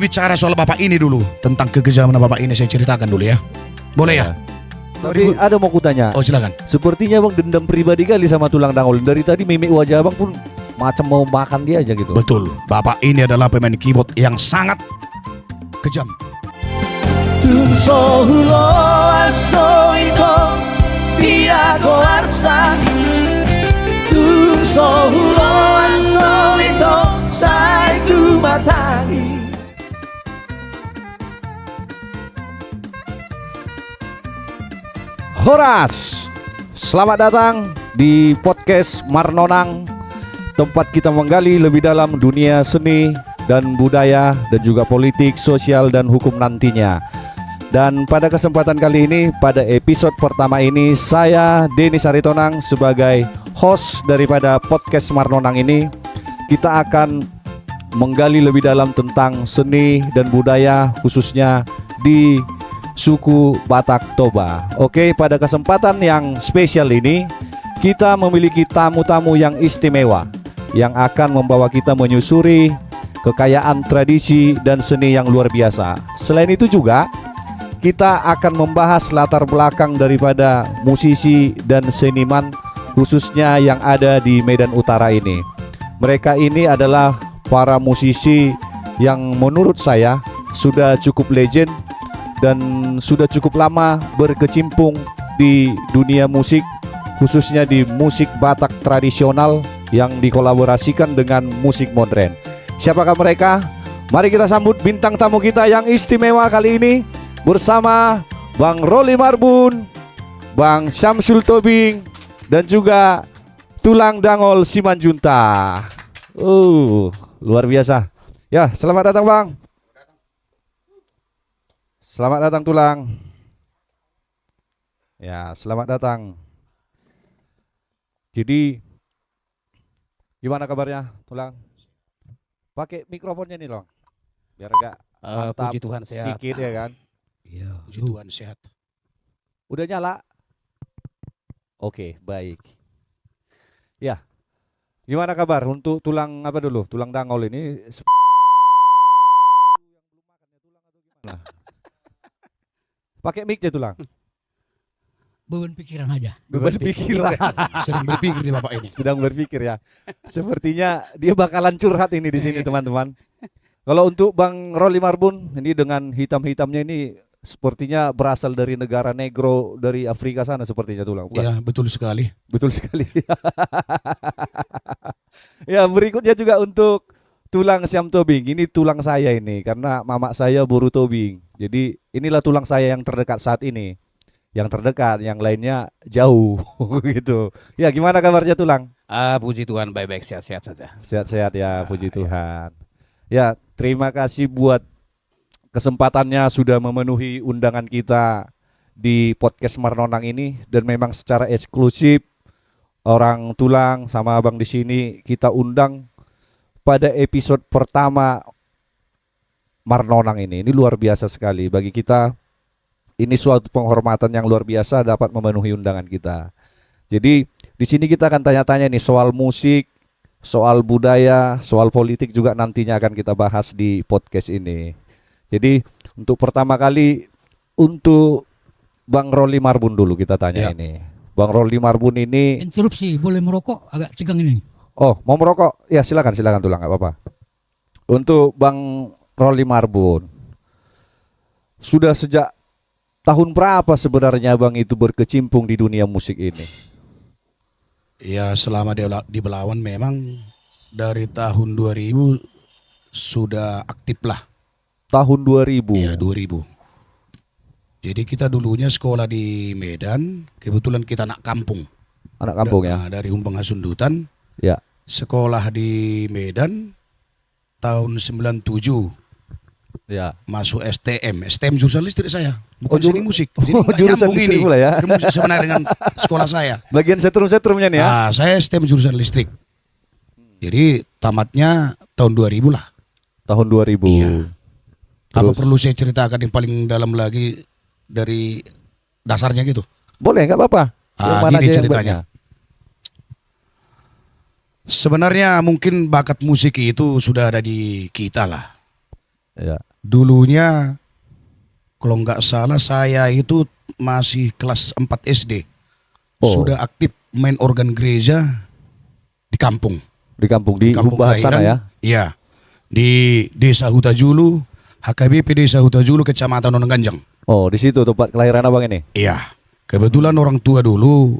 bicara soal bapak ini dulu, tentang kekejaman bapak ini saya ceritakan dulu ya. Boleh ya? Tapi ada mau kutanya. Oh silakan. Sepertinya Bang dendam pribadi kali sama tulang dangol. Dari tadi mimik wajah Abang pun macam mau makan dia aja gitu. Betul, bapak ini adalah pemain keyboard yang sangat kejam. Tunso hulo aso ito Pirago arsa Tunso hulo aso ito Sai tumatangi. Horas, selamat datang di podcast Marnonang, tempat kita menggali lebih dalam dunia seni dan budaya dan juga politik, sosial dan hukum nantinya. Dan pada kesempatan kali ini, pada episode pertama ini, saya Denny Saritonang sebagai host daripada podcast Marnonang ini, kita akan menggali lebih dalam tentang seni dan budaya khususnya di suku Batak Toba. Oke, pada kesempatan yang spesial ini kita memiliki tamu-tamu yang istimewa yang akan membawa kita menyusuri kekayaan tradisi dan seni yang luar biasa. Selain itu juga kita akan membahas latar belakang daripada musisi dan seniman khususnya yang ada di Medan Utara ini. Mereka ini adalah para musisi yang menurut saya sudah cukup legend dan sudah cukup lama berkecimpung di dunia musik, khususnya di musik Batak tradisional yang dikolaborasikan dengan musik modern. Siapakah mereka? Mari kita sambut bintang tamu kita yang istimewa kali ini bersama Bang Rolly Marbun, Bang Syamsul Tobing, dan juga Tulang Dangol Simanjunta. Luar biasa. Ya, selamat datang Bang. Selamat datang Tulang. Ya, selamat datang. Jadi gimana kabarnya Tulang? Pakai mikrofonnya nih loh, biar agak mantap. Puji Tuhan sehat. Sedikit ya kan. Iya. Puji Tuhan sehat. Udah nyala? Oke, baik. Ya, gimana kabar untuk Tulang apa dulu? Tulang Dangol ini. Nah. Pakai mic ya Tulang. Beban pikiran aja. Beban pikiran. Sering berpikir nih bapak ini. Sedang berpikir ya. Sepertinya dia bakalan curhat ini di sini teman-teman. Kalau untuk Bang Rolly Marbun ini dengan hitam-hitamnya ini sepertinya berasal dari negara negro dari Afrika sana sepertinya Tulang. Bukan? Ya betul sekali. Betul sekali. Ya, berikutnya juga untuk Tulang Syam Tobing. Ini tulang saya ini karena mamak saya buru tobing. Jadi inilah tulang saya yang terdekat saat ini. Yang terdekat, yang lainnya jauh gitu. Ya, gimana kabarnya Tulang? Puji Tuhan baik-baik sehat-sehat saja. Sehat-sehat ya, puji Tuhan. Ya, terima kasih buat kesempatannya sudah memenuhi undangan kita di podcast Marnonang ini, dan memang secara eksklusif orang Tulang sama Abang di sini kita undang pada episode pertama Marnonang ini. Ini luar biasa sekali bagi kita. Ini suatu penghormatan yang luar biasa dapat memenuhi undangan kita. Jadi di sini kita akan tanya-tanya nih soal musik, soal budaya, soal politik juga nantinya akan kita bahas di podcast ini. Jadi untuk pertama kali untuk Bang Rolly Marbun dulu kita tanya ini. Bang Rolly Marbun ini. Interupsi, boleh merokok? Agak tegang ini. Oh, mau merokok? Ya silakan Tulang, nggak apa-apa. Untuk Bang Rolly Marbun, sudah sejak tahun berapa sebenarnya Bang itu berkecimpung di dunia musik ini? Ya selama di Belawan memang dari tahun 2000 sudah aktif lah. Tahun 2000? Ya 2000. Jadi kita dulunya sekolah di Medan, kebetulan kita anak kampung. Anak kampung ya? Dari Humbang Hasundutan. Ya. Sekolah di Medan tahun 97. Ya. Masuk STM jurusan listrik saya, bukan seni musik. Jadi Jurusan nyambung listrik ini pula ya. ke musik sebenarnya dengan sekolah saya. Bagian setrum-setrumnya nih ya. Nah, saya STM jurusan listrik. Jadi tamatnya tahun 2000 lah. Tahun 2000. Iya. Apa Terus? perlu saya ceritakan yang paling dalam lagi dari dasarnya gitu? Boleh, nggak apa-apa. Yang mana Gini aja yang ceritanya. banyak. Sebenarnya mungkin bakat musik itu sudah ada di kita lah. Ya. dulunya kalau nggak salah saya itu masih kelas 4 SD. Oh. Sudah aktif main organ gereja di kampung. Di kampung di Kampung Humbahas sana ya. Iya. Di Desa Hutajulu, HKBP Desa Hutajulu, Kecamatan Nonengganjang. Oh, di situ tempat kelahiran abang ini. Iya. Kebetulan orang tua dulu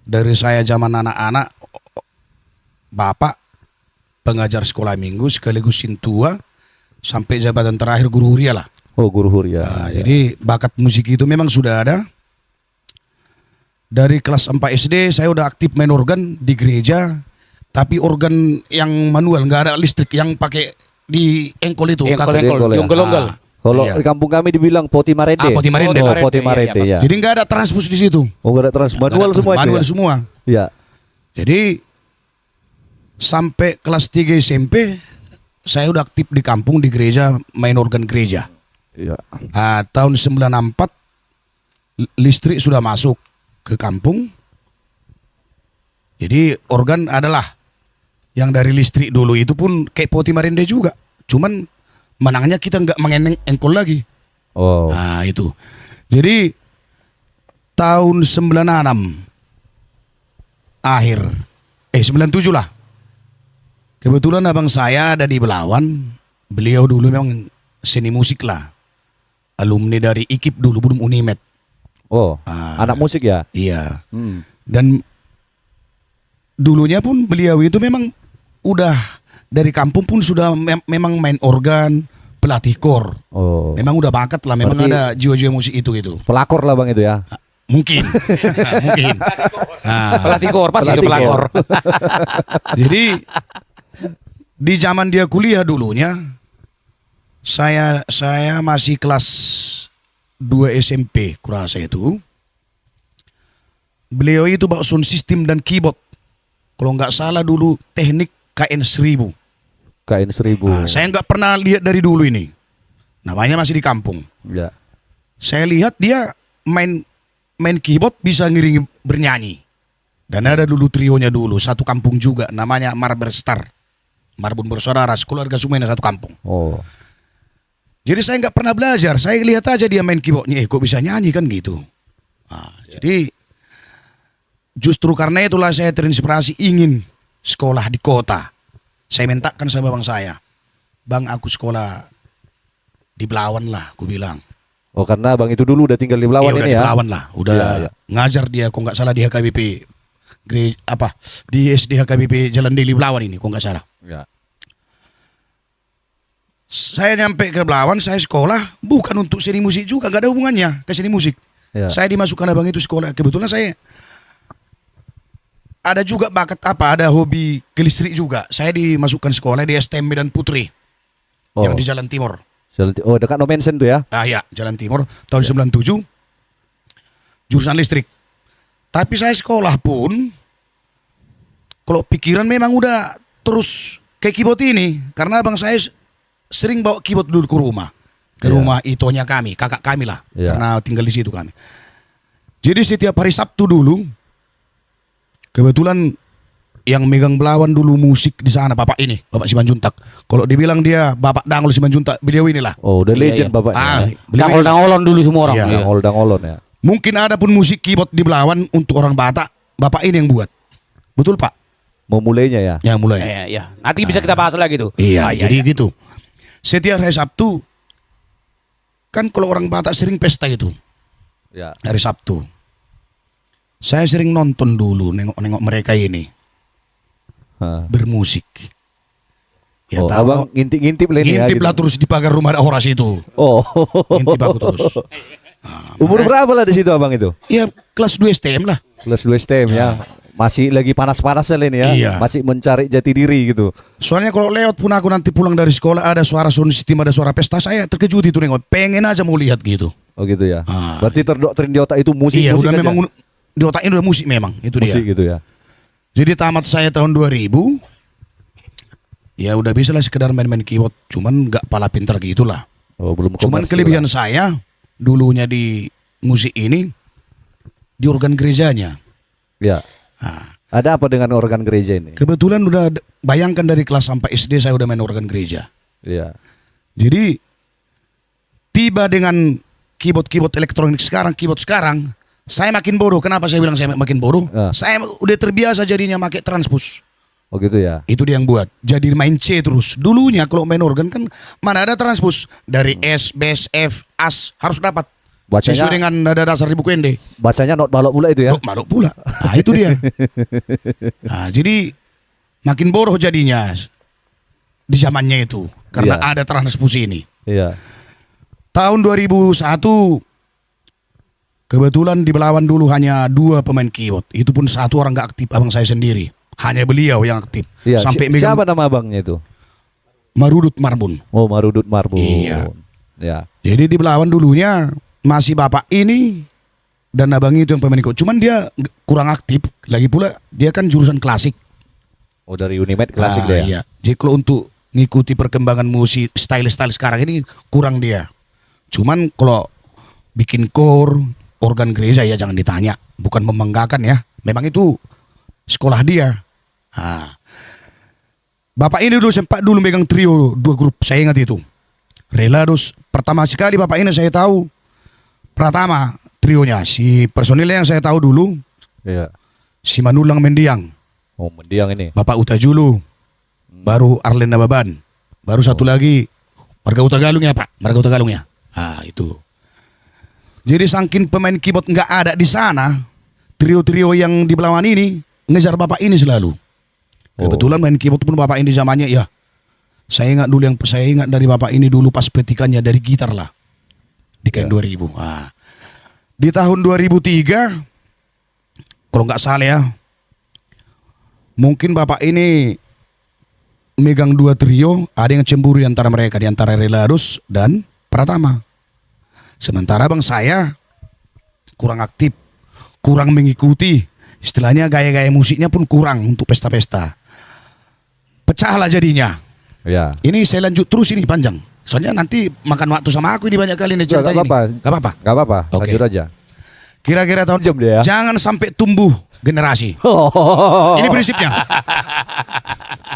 dari saya zaman anak-anak, bapak pengajar sekolah minggu sekaligus sintua sampai jabatan terakhir guru huria lah. Oh, guru huria. Nah, jadi bakat musik itu memang sudah ada. Dari kelas 4 SD saya udah aktif main organ di gereja, tapi organ yang manual, nggak ada listrik, yang pakai di engkol itu. Engkol, kakak. Engkol ya. Yonggel-yonggel. Kalau Iya. di kampung kami dibilang poti marede. Poti marede. Oh, Marede, poti iya, marede iya, ya. Jadi nggak ada transpus di situ. Oh, nggak ada trans manual semua itu. Manual Ya? semua. Ya. Jadi sampai kelas 3 SMP saya udah aktif di kampung di gereja main organ gereja. Iya. Tahun 94 listrik sudah masuk ke kampung. Jadi organ adalah yang dari listrik dulu itu pun kayak poti marende juga. Cuman menangnya kita nggak mengeneng engkol lagi. Oh. Nah itu. Jadi tahun 96 akhir 97 lah. Kebetulan abang saya ada di Belawan. Beliau dulu memang seni musik lah. Alumni dari IKIP dulu, belum Unimed. Oh, Ah. anak musik ya? Iya. Hmm. Dan dulunya pun beliau itu memang udah dari kampung pun sudah memang main organ, pelatih kor. Oh. Memang udah bakat lah, memang Berarti- ada jiwa-jiwa musik itu gitu. Pelakor lah bang itu ya? Mungkin. Mungkin. Nah, Pelatih kor, pas itu Pelatih pelakor. jadi di zaman dia kuliah dulunya saya masih kelas 2 SMP kurasa itu. Beliau itu bawa sound system dan keyboard. Kalau nggak salah dulu teknik KN 1000. KN 1000. Nah, saya nggak pernah lihat dari dulu ini. Namanya masih di kampung. Ya. Saya lihat dia main keyboard bisa ngiringi bernyanyi. Dan ada dulu trionya dulu, satu kampung juga, namanya Marber Star. Marbun bersaudara, sekeluarga semuanya satu kampung. Oh. Jadi saya nggak pernah belajar, saya lihat aja dia main keyboardnya, kok bisa nyanyi kan gitu. Nah, jadi justru karena itulah saya terinspirasi ingin sekolah di kota. Saya mintakan sama bang saya, bang aku sekolah di Belawan lah, aku bilang. Oh, karena bang itu dulu udah tinggal di Belawan Iya, udah ini di ya? Belawan lah, udah Iya, iya. ngajar dia, kok nggak salah di HKBP di SD HKBP Jalan Deli Belawan ini, kok nggak salah. Ya. Saya nyampe ke Belawan, saya sekolah bukan untuk seni musik juga, nggak ada hubungannya ke seni musik. Ya. Saya dimasukkan abang itu sekolah, kebetulan saya ada juga bakat ada hobi ke listrik juga. Saya dimasukkan sekolah di STM Medan Putri Oh. yang di Jalan Timur. Oh, dekat No Mansion tuh ya? Ah ya, Jalan Timur tahun 97 jurusan listrik. Tapi saya sekolah pun kalau pikiran memang udah terus kayak keyboard ini karena abang saya sering bawa keyboard dulu ke rumah. Ke Iya. rumah itonya kami, kakak kami lah. Iya. Karena tinggal di situ kami. Jadi setiap hari Sabtu dulu kebetulan yang megang Belawan dulu musik di sana Bapak ini, Bapak Simanjuntak. Kalau dibilang dia Bapak Dangol Simanjuntak, beliau inilah. Oh, udah Iya, legend iya. bapaknya. Beliau ini. Dangol-dangolon dulu semua orang. Iya. Iya. Dangol ya. Mungkin ada pun musik keyboard di Belawan untuk orang Batak, Bapak ini yang buat. Betul Pak? Memulainya ya? Yang mulai. Iya, iya. Nanti bisa kita bahas lagi tuh. Iya, Ah, jadi gitu. Setiap hari Sabtu, kan kalau orang Batak sering pesta itu, Ya. hari Sabtu. Saya sering nonton dulu, nengok-nengok mereka ini Hah. bermusik. Ya Oh, tahu, abang ngintip-ngintip lah ini ya? ngintip gitu? lah terus di pagar rumah Horas itu. Oh. Ngintip aku terus. Umur berapa lah di situ abang itu? Ya kelas 2 STM lah. Kelas 2 STM ya. Masih lagi panas-panasnya lah ini ya. Iya. Masih mencari jati diri gitu. Soalnya kalau lewat pun aku nanti pulang dari sekolah ada suara sound system, ada suara pesta, saya terkejut itu nengok. Pengen aja mau lihat gitu. Oh gitu ya. Ah, Berarti terdoktrin di otak itu musik. Iya, musik udah aja. memang di otak ini udah musik memang, itu musik dia. gitu ya. Jadi tamat saya tahun 2000. Ya udah bisa lah sekedar main-main keyboard, cuman nggak pala pinter gitulah. Oh, belum Cuman komersil kelebihan lah. saya dulunya di musik ini di organ gerejanya. Ya. Nah, Ada apa dengan organ gereja ini? kebetulan udah bayangkan dari kelas sampai SD saya udah main organ gereja. Iya. Jadi tiba dengan keyboard elektronik sekarang, keyboard sekarang, saya makin bodoh. Kenapa saya bilang saya makin bodoh? Saya udah terbiasa jadinya pakai transpose. Oh gitu ya. Itu dia yang buat. Jadi main C terus. Dulunya kalau main organ kan mana ada transpose dari S, bass, F, As harus dapat. Bacanya- Sesuai dengan nada dasar di buku Ende. Bacanya not balok pula itu ya. Oh, malu pula. Nah, itu dia. Nah, jadi makin bodoh jadinya di zamannya itu karena Iya. ada transpose ini. Iya. Tahun 2001 kebetulan di Belawan dulu hanya 2 pemain keyboard. Itu pun 1 orang gak aktif, abang saya sendiri. Hanya beliau yang aktif. Iya. Sampai megang Siapa nama abangnya itu? Marudut Marbun. Oh, Marudut Marbun. Iya. Ya. Jadi di Belawan dulunya masih bapak ini dan abang itu yang pemain keyboard. Cuman dia kurang aktif. Lagi pula dia kan jurusan klasik. Oh, dari Unimed klasik deh ya. Iya. Jadi kalau untuk ngikuti perkembangan musik style-style sekarang ini kurang dia. Cuman kalau bikin core, organ gereja ya jangan ditanya. Bukan membanggakan ya. Memang itu sekolah dia. Nah, bapak ini dulu sempat dulu megang trio 2 grup. Saya ingat itu. Relados. Pertama sekali bapak ini saya tahu. Pertama trionya. Si personilnya yang saya tahu dulu. Iya. Si Manulang Mendiang. Oh, mendiang ini. Bapak Uta Julu. Baru Arlenda Baban. Baru satu lagi Marga Uta Galung ya Pak. Marga Uta Galung ya. Ah itu. Jadi saking pemain keyboard nggak ada di sana, trio-trio yang di Belawan ini ngejar bapak ini selalu. Kebetulan main keyboard pun bapak ini zamannya ya. Saya ingat dulu yang saya ingat dari bapak ini dulu pas petikannya dari gitar lah. Di KN 2000. Ah. Di tahun 2003 kalau nggak salah ya, mungkin bapak ini megang 2 trio, ada yang cemburu di antara mereka, di antara Relados dan Pratama. Sementara bang saya kurang aktif, kurang mengikuti, istilahnya gaya-gaya musiknya pun kurang untuk pesta-pesta. Pecahlah jadinya. Ya. Ini saya lanjut terus ini panjang. Soalnya nanti makan waktu sama aku ini banyak kali nih Nggak ceritanya. apa-apa. Gak apa-apa. Gak apa-apa. Oke. Lanjut aja. Kira-kira tahun Jam dia ya. jangan sampai tumbuh generasi. Ini prinsipnya.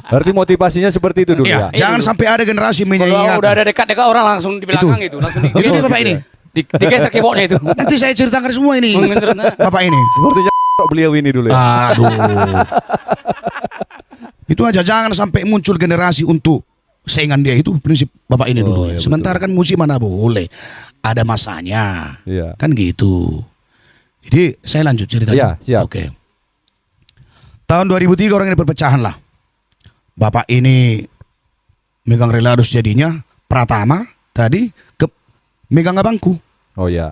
Berarti motivasinya seperti itu dulu Iya, ya. jangan sampai ada generasi Kalau menyanyikan. udah ada dekat-dekat orang langsung di belakang itu. Langsung Begitu Bapak ini. digeser keyboardnya itu. Nanti saya ceritakan semua ini. Mengenai- Bapak ini. Sepertinya beliau ini dulu ya. Aduh. Itu aja jangan sampai muncul generasi untuk saingan dia, itu prinsip Bapak ini dulu. iya, Sementara kan musik mana boleh. Ada masanya. Iya. Kan gitu. Jadi saya lanjut ceritanya. Iya, siap. Oke. Tahun 2003 orang ini perpecahan lah. Bapak ini megang Relados jadinya. Pratama tadi megang abangku. Oh ya.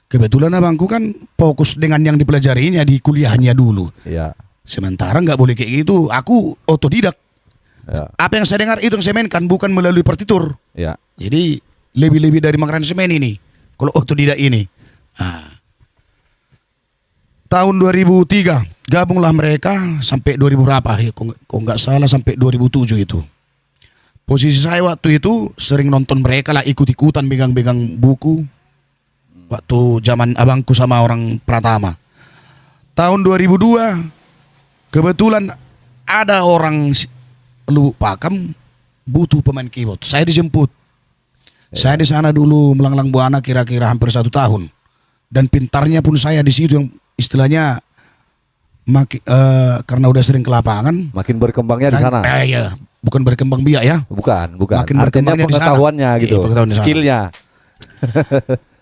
Kebetulan abangku kan fokus dengan yang dipelajarinya di kuliahnya dulu. Iya. Sementara nggak boleh kayak gitu. Aku otodidak. Ya. Apa yang saya dengar itu yang saya mainkan, bukan melalui partitur. Ya. Jadi lebih-lebih dari aransemen ini. Kalau otodidak ini. Nah. Tahun 2003 gabunglah mereka sampai 2000 berapa ya, kok nggak salah sampai 2007 itu. Posisi saya waktu itu sering nonton mereka lah, ikut-ikutan pegang-pegang buku. Waktu zaman abangku sama orang Pratama. Tahun 2002 kebetulan ada orang Lubuk Pakam butuh pemain keyboard. Saya dijemput. Saya di sana dulu melanglang buana kira-kira hampir 1 tahun. Dan pintarnya pun saya di situ yang istilahnya karena udah sering ke lapangan. Makin berkembangnya di sana. Iya, bukan berkembang biak ya. Bukan. Makin Artinya berkembangnya di sana. pengetahuannya Iya, gitu. pengetahuan di sana. Skillnya.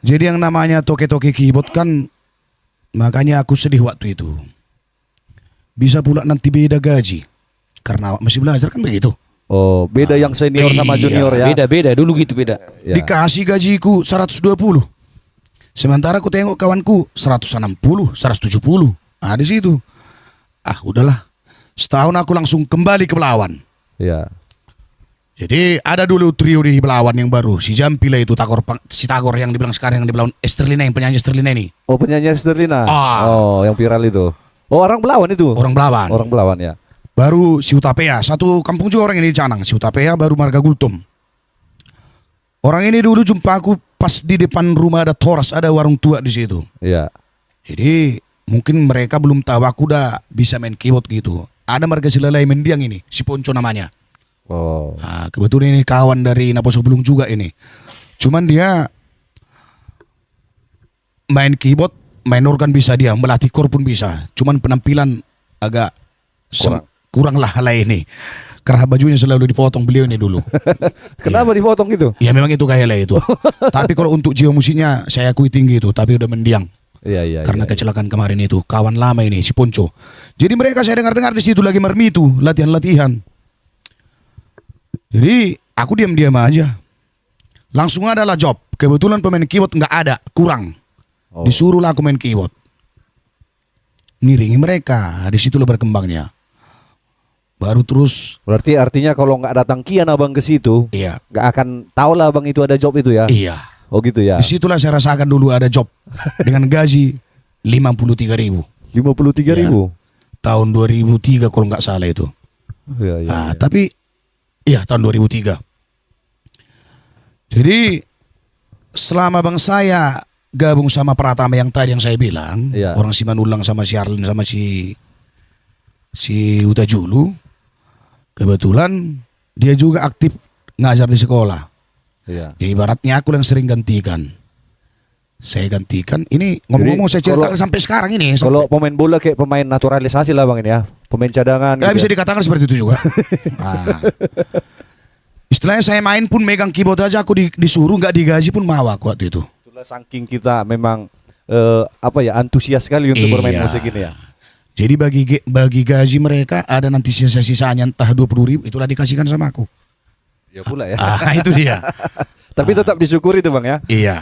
Jadi yang namanya toke-toke keyboard kan, makanya aku sedih waktu itu. Bisa pula nanti beda gaji. Karena masih belajar kan begitu. Oh, beda yang senior sama iya. junior ya. Beda-beda dulu gitu beda. Ya. Dikasih gajiku 120. Sementara aku tengok kawanku 160, 170. Ah di situ. Ah udahlah. Setahun aku langsung kembali ke Belawan. Ya. Jadi ada dulu trio di Belawan yang baru. Si Jampila itu si Tagor yang dibilang sekarang yang di Belawan. Esterlina yang penyanyi Esterlina ini. Oh, penyanyi Sterlina. Ah. Oh, yang viral itu. Oh, orang Belawan itu. Orang Belawan. Orang Belawan ya. Baru si Utapea. Satu kampung juga orang ini di Canang. Si Utapea baru Marga Gultom. Orang ini dulu jumpa aku pas di depan rumah ada Toras. Ada warung tua di situ. Iya. Jadi mungkin mereka belum tahu aku udah bisa main keyboard gitu. Ada Marga Silalai Mendiang ini. Si Ponco namanya. Oh. Nah, kebetulan ini kawan dari Naposo Belung juga ini. Cuman dia main keyboard, main organ bisa dia, melatih kor pun bisa. Cuman penampilan agak kurang lah ini. Karena bajunya selalu dipotong beliau ini dulu. Kenapa dipotong gitu? Ya memang itu kayak lah itu. Tapi kalau untuk jiwa musiknya saya akui tinggi itu, tapi udah mendiang. Iya. Karena kecelakaan kemarin itu, kawan lama ini si Ponco. Jadi mereka saya dengar-dengar di situ lagi mermitu, latihan-latihan. Jadi aku diam-diam aja. Langsung adalah job. Kebetulan pemain keyboard nggak ada, kurang. Disuruh lah aku main keyboard. Ngiringi mereka, di situ berkembangnya. Baru terus. Berarti artinya kalau nggak datang Kian abang ke situ, Iya. nggak akan tahu lah abang itu ada job itu ya. Iya. Oh gitu ya. Disitulah saya rasakan dulu ada job dengan gaji 53.000 53.000. tahun 2003 kalau nggak salah itu. Iya. Tapi iya tahun 2003. Jadi selama bang saya gabung sama Pratama yang tadi yang saya bilang, Iya. orang Simanulang sama si Arlin sama si Uta Julu, kebetulan dia juga aktif ngajar di sekolah. Iya. Ya, ibaratnya aku yang sering gantikan. Saya gantikan. Ini ngomong-ngomong saya ceritakan sampai sekarang ini. Kalau pemain bola kayak pemain naturalisasi lah bang ini ya, pemain cadangan. Ya, gitu bisa ya. dikatakan seperti itu juga. Istilahnya saya main pun megang keyboard aja aku disuruh nggak digaji pun mau aku waktu itu. Itulah saking kita memang antusias sekali untuk bermain Iya. musik ini ya. Jadi bagi gaji mereka ada nanti sisa-sisanya entah 20.000 itulah dikasihkan sama aku. Ya pula ya. Itu dia. Tapi tetap disyukuri tuh bang ya. Iya.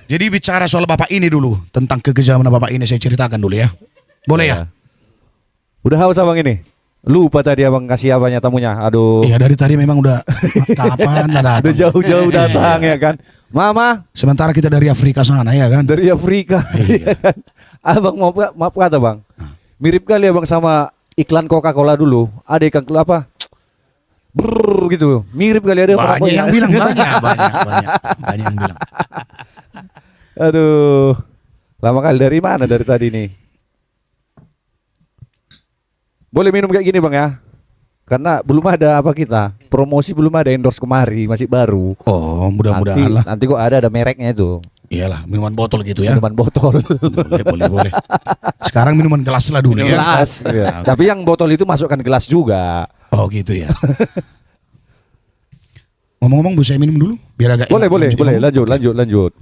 Jadi bicara soal bapak ini dulu, tentang kekejaman bapak ini saya ceritakan dulu ya. Boleh ya? Udah haus abang ini? Lupa tadi abang kasih abangnya tamunya. Aduh. Iya dari tadi memang udah kapan lah datang. Udah jauh-jauh datang ya kan. Mama Sementara kita dari Afrika sana ya kan. dari Afrika. Iya. Abang maaf kata bang. Mirip kali abang sama iklan Coca-Cola dulu. Ada ikan apa? Brrr gitu. Mirip kali ada Banyak pokoknya. yang bilang banyak yang bilang. Aduh. Lama kali dari mana dari tadi nih? Boleh minum kayak gini bang ya? Karena belum ada apa kita promosi, belum ada endorse kemari, masih baru. Oh mudah-mudahan lah. Nanti kok ada mereknya itu. Iyalah minuman botol gitu ya. Minuman botol. Boleh. Sekarang minuman gelas lah dulu ya. Gelas. Iya. Tapi yang botol itu masukkan gelas juga. Oh gitu ya. Ngomong-ngomong Bu saya minum dulu biar agak enak. Boleh. Lanjut.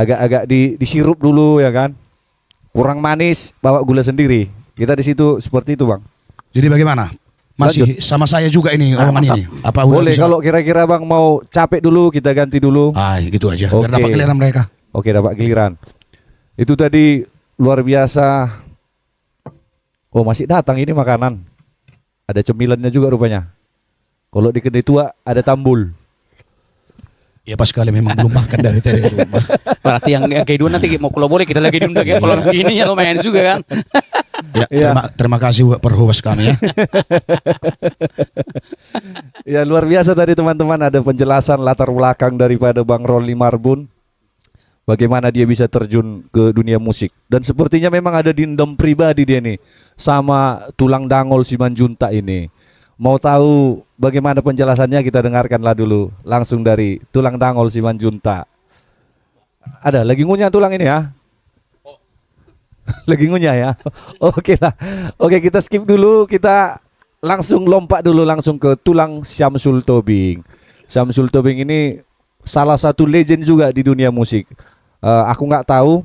Agak disirup dulu ya kan. Kurang manis, bawa gula sendiri. Kita di situ seperti itu bang. Jadi bagaimana? Masih sama saya juga ini omongan ini. Apa udah Boleh bisa? kalau kira-kira bang mau capek dulu kita ganti dulu. Gitu aja. Biar Oke. dapat giliran mereka. Oke dapat giliran. Itu tadi luar biasa. Oh masih datang ini makanan. Ada cemilannya juga rupanya. Kalau di kedai tua ada tambul. Ya pas kali memang belum makan dari tadi rumah. Berarti yang kedua nanti mau kalau boleh kita lagi diundang ya. Kalau ini ya lumayan juga kan. Ya, Iya. terima kasih buat perhost kami ya. Ya luar biasa tadi teman-teman, ada penjelasan latar belakang daripada Bang Rolly Marbun. Bagaimana dia bisa terjun ke dunia musik. Dan sepertinya memang ada dendam pribadi dia nih sama tulang dangol Simanjuntak ini. Mau tahu bagaimana penjelasannya, kita dengarkanlah dulu langsung dari tulang dangol Simanjuntak. Ada lagi ngunyah tulang ini ya? Lagi ngunyah ya? Oke lah. Oke kita skip dulu, kita langsung lompat dulu langsung ke tulang Syamsul Tobing. Syamsul Tobing ini salah satu legend juga di dunia musik. Aku nggak tahu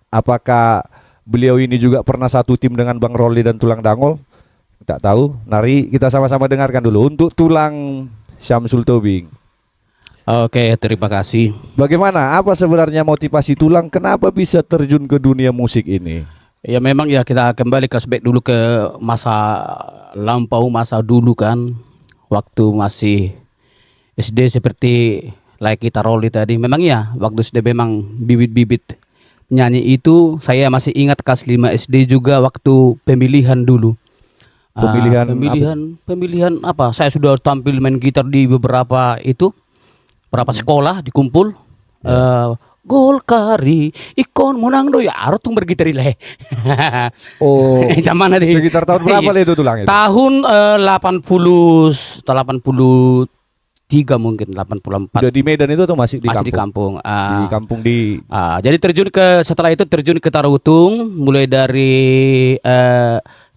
apakah beliau ini juga pernah satu tim dengan Bang Rolly dan Tulang Dangol. Tak tahu. Mari kita sama-sama dengarkan dulu untuk tulang Syamsul Tobing. Oke, terima kasih. Bagaimana? Apa sebenarnya motivasi tulang? Kenapa bisa terjun ke dunia musik ini? Ya memang ya kita kembali flashback dulu ke masa lampau, masa dulu kan. Waktu masih SD seperti kita Rolly tadi. Memang ya waktu SD memang bibit-bibit nyanyi itu. Saya masih ingat kelas 5 SD juga waktu pemilihan dulu. Pemilihan apa? Saya sudah tampil main gitar di beberapa sekolah dikumpul. Golkari ikon menang do ya arotung bergitar leh. Oh, Zaman ada sekitar tahun berapa lah itu tulang itu? Tahun 80 83 mungkin 84. Udah di Medan itu atau masih di Masih di kampung? kampung. Di kampung di Jadi setelah itu terjun ke Tarutung mulai dari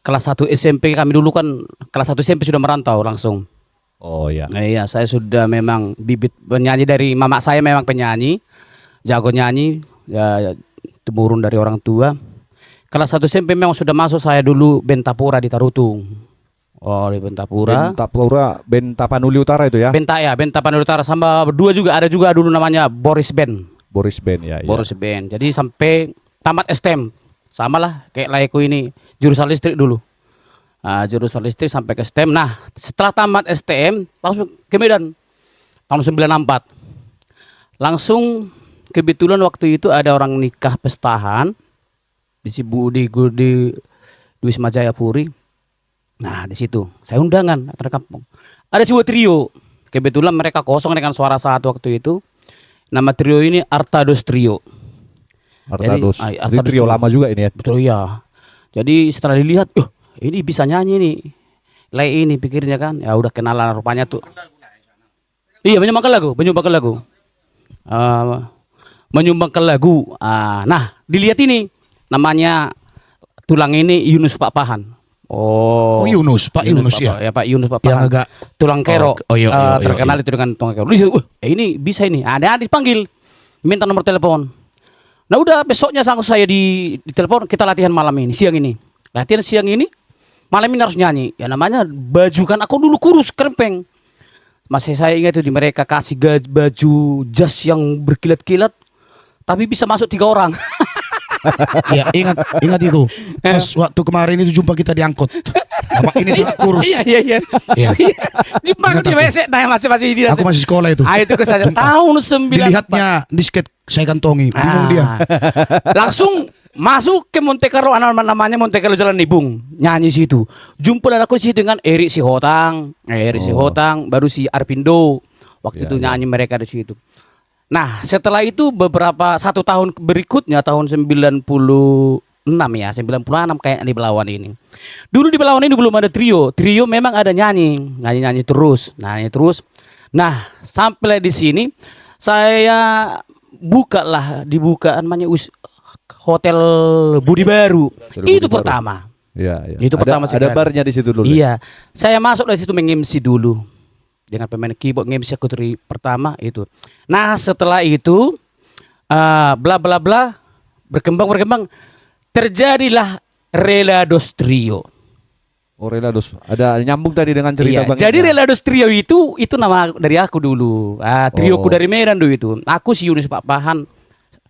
kelas 1 SMP. Kami dulu kan kelas 1 SMP sudah merantau langsung. Oh ya. Nah, iya, saya sudah memang bibit penyanyi dari mama saya, memang penyanyi, jago nyanyi, ya temurun dari orang tua. Kelas 1 SMP memang sudah masuk saya dulu Bentapura di Tarutung. Oh, di Bentapura. Band Tapanuli Utara itu ya. Bentapan Utara, sama berdua juga ada juga dulu namanya Boris Band. Boris Band ya. Boris Band. Jadi sampai tamat STM. Sama lah kayak layakku ini, jurusan listrik dulu. Jurusan listrik sampai ke STM. Nah, setelah tamat STM langsung ke Medan tahun 94. Langsung kebetulan waktu itu ada orang nikah pestahan di Wisma Jayapuri. Nah, di situ saya undangan antar kampung. Ada sebuah trio. Kebetulan mereka kosong dengan suara satu waktu itu. Nama trio ini Artados Trio. Artados. Jadi, Ini trio lama juga ini ya. Betul ya. Jadi setelah dilihat, ini bisa nyanyi nih. Lay ini pikirnya kan. Ya udah kenalan rupanya tuh. Iya, menyumbangkan lagu. Menyumbangkan lagu. Nah, dilihat ini namanya tulang ini Yunus Pak Pahan. Oh Yunus, Pak Yunus ya. Ya Pak Yunus Pak Yang Pahan. agak Tulang kero. iya, Terkenal itu dengan tulang kero. Di situ, ini bisa ini. Ada dipanggil. Minta nomor telepon. Nah udah besoknya saya di telepon, kita latihan malam ini, siang ini. Latihan siang ini, malam ini harus nyanyi. Ya namanya baju kan, aku dulu kurus, kerempeng. Masih saya ingat itu di mereka kasih baju jas yang berkilat-kilat, tapi bisa masuk 3 orang. Iya, ingat itu. Pas waktu kemarin itu jumpa kita diangkut. Bapak ini sangat kurus. Iya. Iya. Dipanggil di WC, nah masih di Aku masih sekolah itu. Itu ke saya tahun 94. Dilihatnya disket saya kantongi, bingung dia. Langsung masuk ke Monte Carlo, namanya Monte Carlo Jalan Nibung, nyanyi situ. Jumpa aku di situ dengan Erik Sihotang, baru si Arpindo. Waktu itu nyanyi mereka di situ. Nah, setelah itu beberapa 1 tahun berikutnya tahun 96 ya, 96 kayak di Belawan ini. Dulu di Belawan ini belum ada trio. Trio memang ada nyanyi terus. Nah, sampai di sini saya dibukaan namanya Hotel Budi Baru. Itu pertama. Iya. Itu pertama sekali. Ada barnya di situ dulu. Iya. Saya masuk dari situ meng-MC dulu. Dengan pemain keyboard nge-MC aku pertama itu. Nah, setelah itu bla bla bla berkembang terjadilah Relados Trio. Oh, Relados. Ada nyambung tadi dengan cerita Bang. Jadi Relados Trio itu nama dari aku dulu. Trioku dari Medan dulu itu. Aku si Yunus Pak Pahan.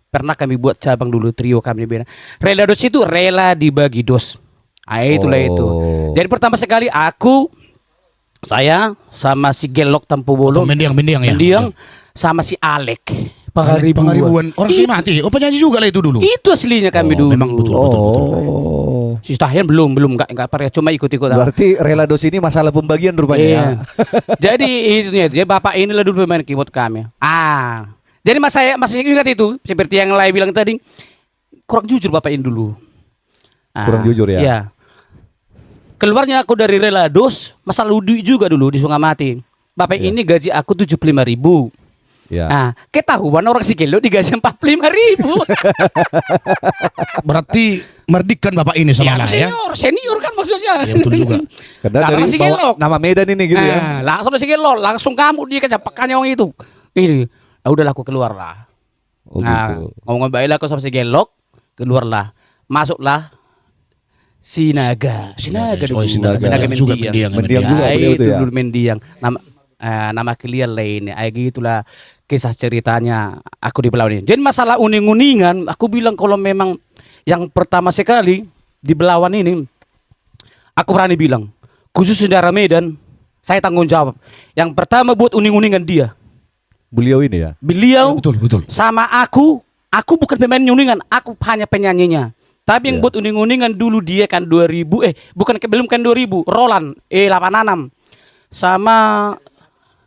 Pernah kami buat cabang dulu trio kami di Medan. Relados itu rela dibagi dos. Itulah itu. Jadi pertama sekali saya sama si Gelok Tampu Bolong. Mendiang ya. Mendiang sama si Alek. Pangaribuan. Orang sih mati. Oh, penyanyi juga lah itu dulu. Itu aslinya kami dulu. Memang betul. Si Tahyan belum enggak pernah, cuma ikut-ikut. Berarti Relados ini masalah pembagian rupanya ya. Jadi jadi bapak inilah dulu pemain keyboard kami. Jadi saya masih ingat itu, seperti yang lain bilang tadi, kurang jujur bapak ini dulu. Kurang jujur ya. Iya. Keluarnya aku dari Relados, masalah duit juga dulu di Sungamati. Bapak ini gaji aku 75.000. Ya. Ketahuan orang si Gelo digaji 45.000. Berarti merdikkan bapak ini sama lah ya. Senior kan maksudnya. Iya betul juga. Karena dari si Gelok. nama Medan ini gitu ya. Langsung si Gelo, langsung kamu dia kecapakannya orang itu. Ini, udahlah aku keluar lah. Gitu. Ngomong baiklah aku sama si Gelok, keluarlah, masuklah. Sinaga juga mendiang juga itu ya. dulu mendiang. Nama kalian lainnya. Itulah kisah ceritanya aku di Belawan ini. Jadi masalah uning-uningan, aku bilang kalau memang yang pertama sekali di Belawan ini, aku berani bilang, khusus saudara Medan, saya tanggung jawab. Yang pertama buat uning-uningan dia. Beliau ini ya. Beliau betul. sama aku bukan pemain uningan, aku hanya penyanyinya. Tapi yang buat uning-uningan dulu dia kan 2000, belum 2000, Roland 86 sama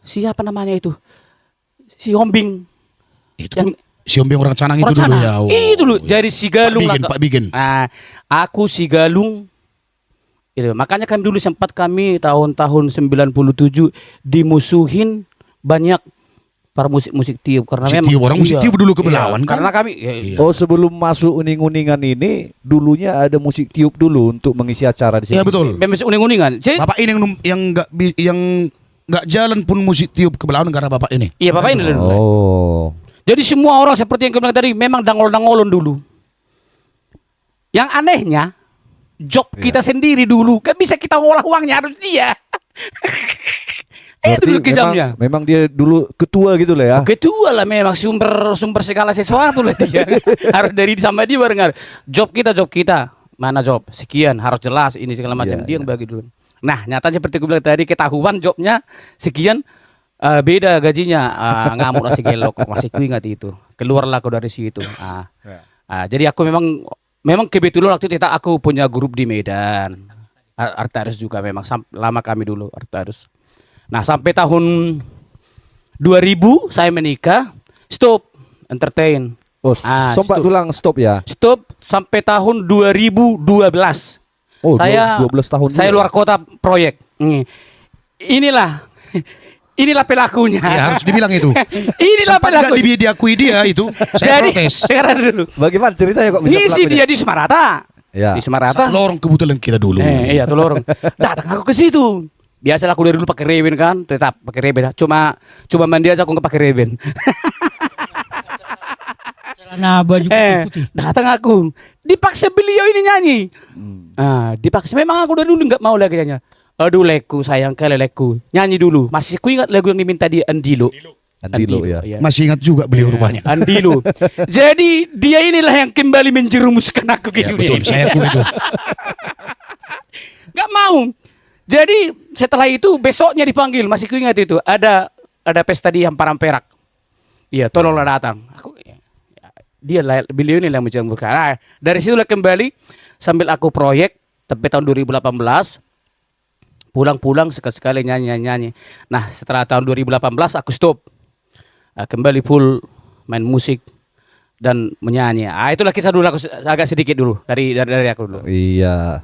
siapa namanya itu? Si Hombing. Itu si Hombing orang Canang itu dulu ya. Itu dulu jadi si Galung Pak Bigen. Aku si Galung. Itu. Makanya kan dulu sempat kami tahun-tahun 97 dimusuhin banyak para musik tiup karena Musik memang tiup, orang musik iya, tiup dulu ke iya, Belawan kan? karena kami Iya. Oh, sebelum masuk uning-uningan ini dulunya ada musik tiup dulu untuk mengisi acara di sini. Iya betul. memang uning-uningan. Jadi, Bapak ini yang nggak jalan pun musik tiup ke Belawan karena bapak ini. iya bapak ini dulu. Oh. Jadi semua orang seperti yang kau bilang tadi memang dangol-dangolon dulu. Yang anehnya job kita sendiri dulu kan bisa kita ngolah uangnya harus dia. Berarti Dulu kejamnya. memang dia dulu ketua gitu lah ya. Ketua lah memang sumber segala sesuatu lah dia. Harus dari sama dia barengan. Job kita. Mana job? Sekian harus jelas ini segala macam. Iya, Dia yang bagi dulu. Nah, nyata seperti gue bilang tadi ketahuan jobnya sekian beda gajinya. Ngamuk nasi gelok. Masih ku ingat itu. Keluarlah aku dari situ. Jadi aku memang kebetulan waktu itu aku punya grup di Medan. Artarus juga memang lama kami dulu Artarus. Nah sampai tahun 2000 saya menikah, stop entertain. Oh, sompak stop. tulang stop ya. Stop sampai tahun 2012. Oh, Saya 12 tahun. Saya juga. luar kota proyek. Inilah pelakunya. Ya harus dibilang itu. Inilah Sempat nggak pelakunya. diakui dia itu. Saya protes. Dengar dulu. Bagaimana ceritanya kok bisa Ngisi pelakunya? dia di Semarata. Ya. Di Semarata. Satu lorong kebetulan kita dulu. Iya tuh lorong. Datang aku ke situ. Biasalah aku dari dulu pakai reben kan, tetap pakai reben. Cuma mandi aja aku nggak pakai reben. Celana baju putih. Datang aku, dipaksa beliau ini nyanyi. Dipaksa. Memang aku dari dulu nggak mau lagi nyanyi. Aduh leku, sayang kali leku. Nyanyi dulu. Masih ku ingat lagu yang diminta dia Andilo. Andilo ya. Iya. Masih ingat juga beliau rupanya. Andilo. Jadi dia inilah yang kembali menjerumuskan aku ke Ya, dunia. betul, saya akui itu. Gak mau. Jadi setelah itu besoknya dipanggil, masih kuingat itu. Ada pesta di Hamparan Perak. Iya, tolonglah datang. Beliau ini yang menjerumuskan. Nah, dari situlah kembali sambil aku proyek sampai tahun 2018. Pulang-pulang sekali-sekali nyanyi. Nah, setelah tahun 2018 aku stop. Kembali full main musik dan menyanyi. Itulah kisah dulu aku agak sedikit dulu dari aku dulu. Iya.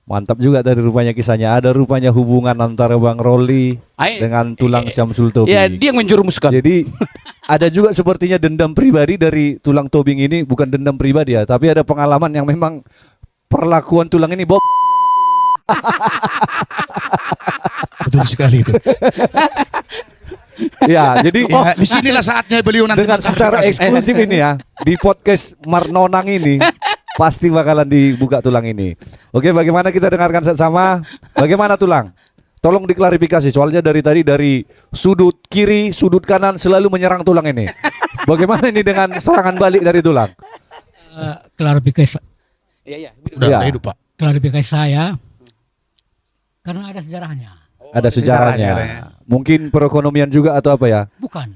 Mantap juga dari rupanya kisahnya. Ada rupanya hubungan antara Bang Rolly dengan Tulang Syamsul Tobing. Iya, dia yang menjerumuskan. Jadi ada juga sepertinya dendam pribadi dari Tulang Tobing ini, bukan dendam pribadi ya, tapi ada pengalaman yang memang perlakuan Tulang ini Betul sekali itu. Ya, jadi Ya, disinilah saatnya beliau nanti dengan secara eksklusif ini ya di podcast Marnonang ini pasti bakalan dibuka Tulang ini. Oke, bagaimana kita dengarkan sama? Bagaimana Tulang? Tolong diklarifikasi soalnya dari tadi dari sudut kiri, sudut kanan selalu menyerang Tulang ini. Bagaimana ini dengan serangan balik dari Tulang? Klarifikasi Iya. Udah Ya. hidup Pak. klarifikasi saya karena ada sejarahnya. Ada sejarahnya. Mungkin perekonomian juga atau apa ya? Bukan.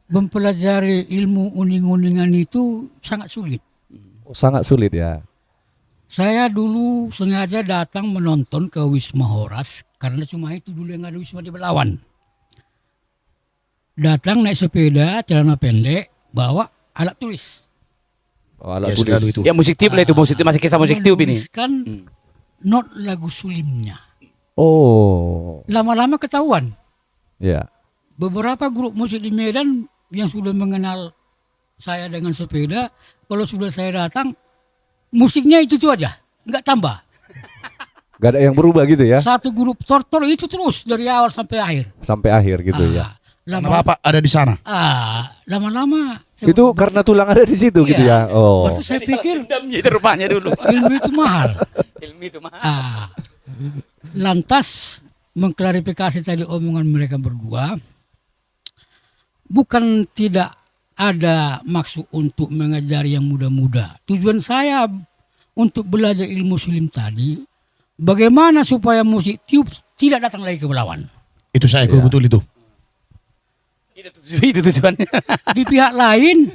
Mempelajari ilmu uning-uningan itu sangat sulit. Oh, sangat sulit ya. Saya dulu sengaja datang menonton ke Wisma Horas karena cuma itu dulu yang ada Wisma di Belawan. Datang naik sepeda, celana pendek, bawa alat tulis. Oh, alat Ya, tulis. selalu itu. Ya musik tiup lah itu, masih kisah musik tiup ini. Menuliskan not lagu sulimnya. Oh, Lama-lama ketahuan. ya. Beberapa grup musik di Medan yang sudah mengenal saya dengan sepeda, kalau sudah saya datang, musiknya itu aja, nggak tambah. Gak ada yang berubah gitu ya? Satu grup tortor itu terus dari awal sampai akhir. Sampai akhir gitu ya. Karena Bapak ada di sana. Lama-lama. saya Itu karena Tulang ada di situ gitu ya? Oh. Waktu saya pikir Dendamnya itu rupanya dulu. ilmu itu mahal. Ilmu itu mah. Lantas mengklarifikasi tadi omongan mereka berdua, bukan tidak ada maksud untuk mengajari yang muda-muda. Tujuan saya untuk belajar ilmu sulim tadi, bagaimana supaya musik tiup tidak datang lagi ke Belawan. Itu saya akui betul itu. Itu tujuannya. Di pihak lain,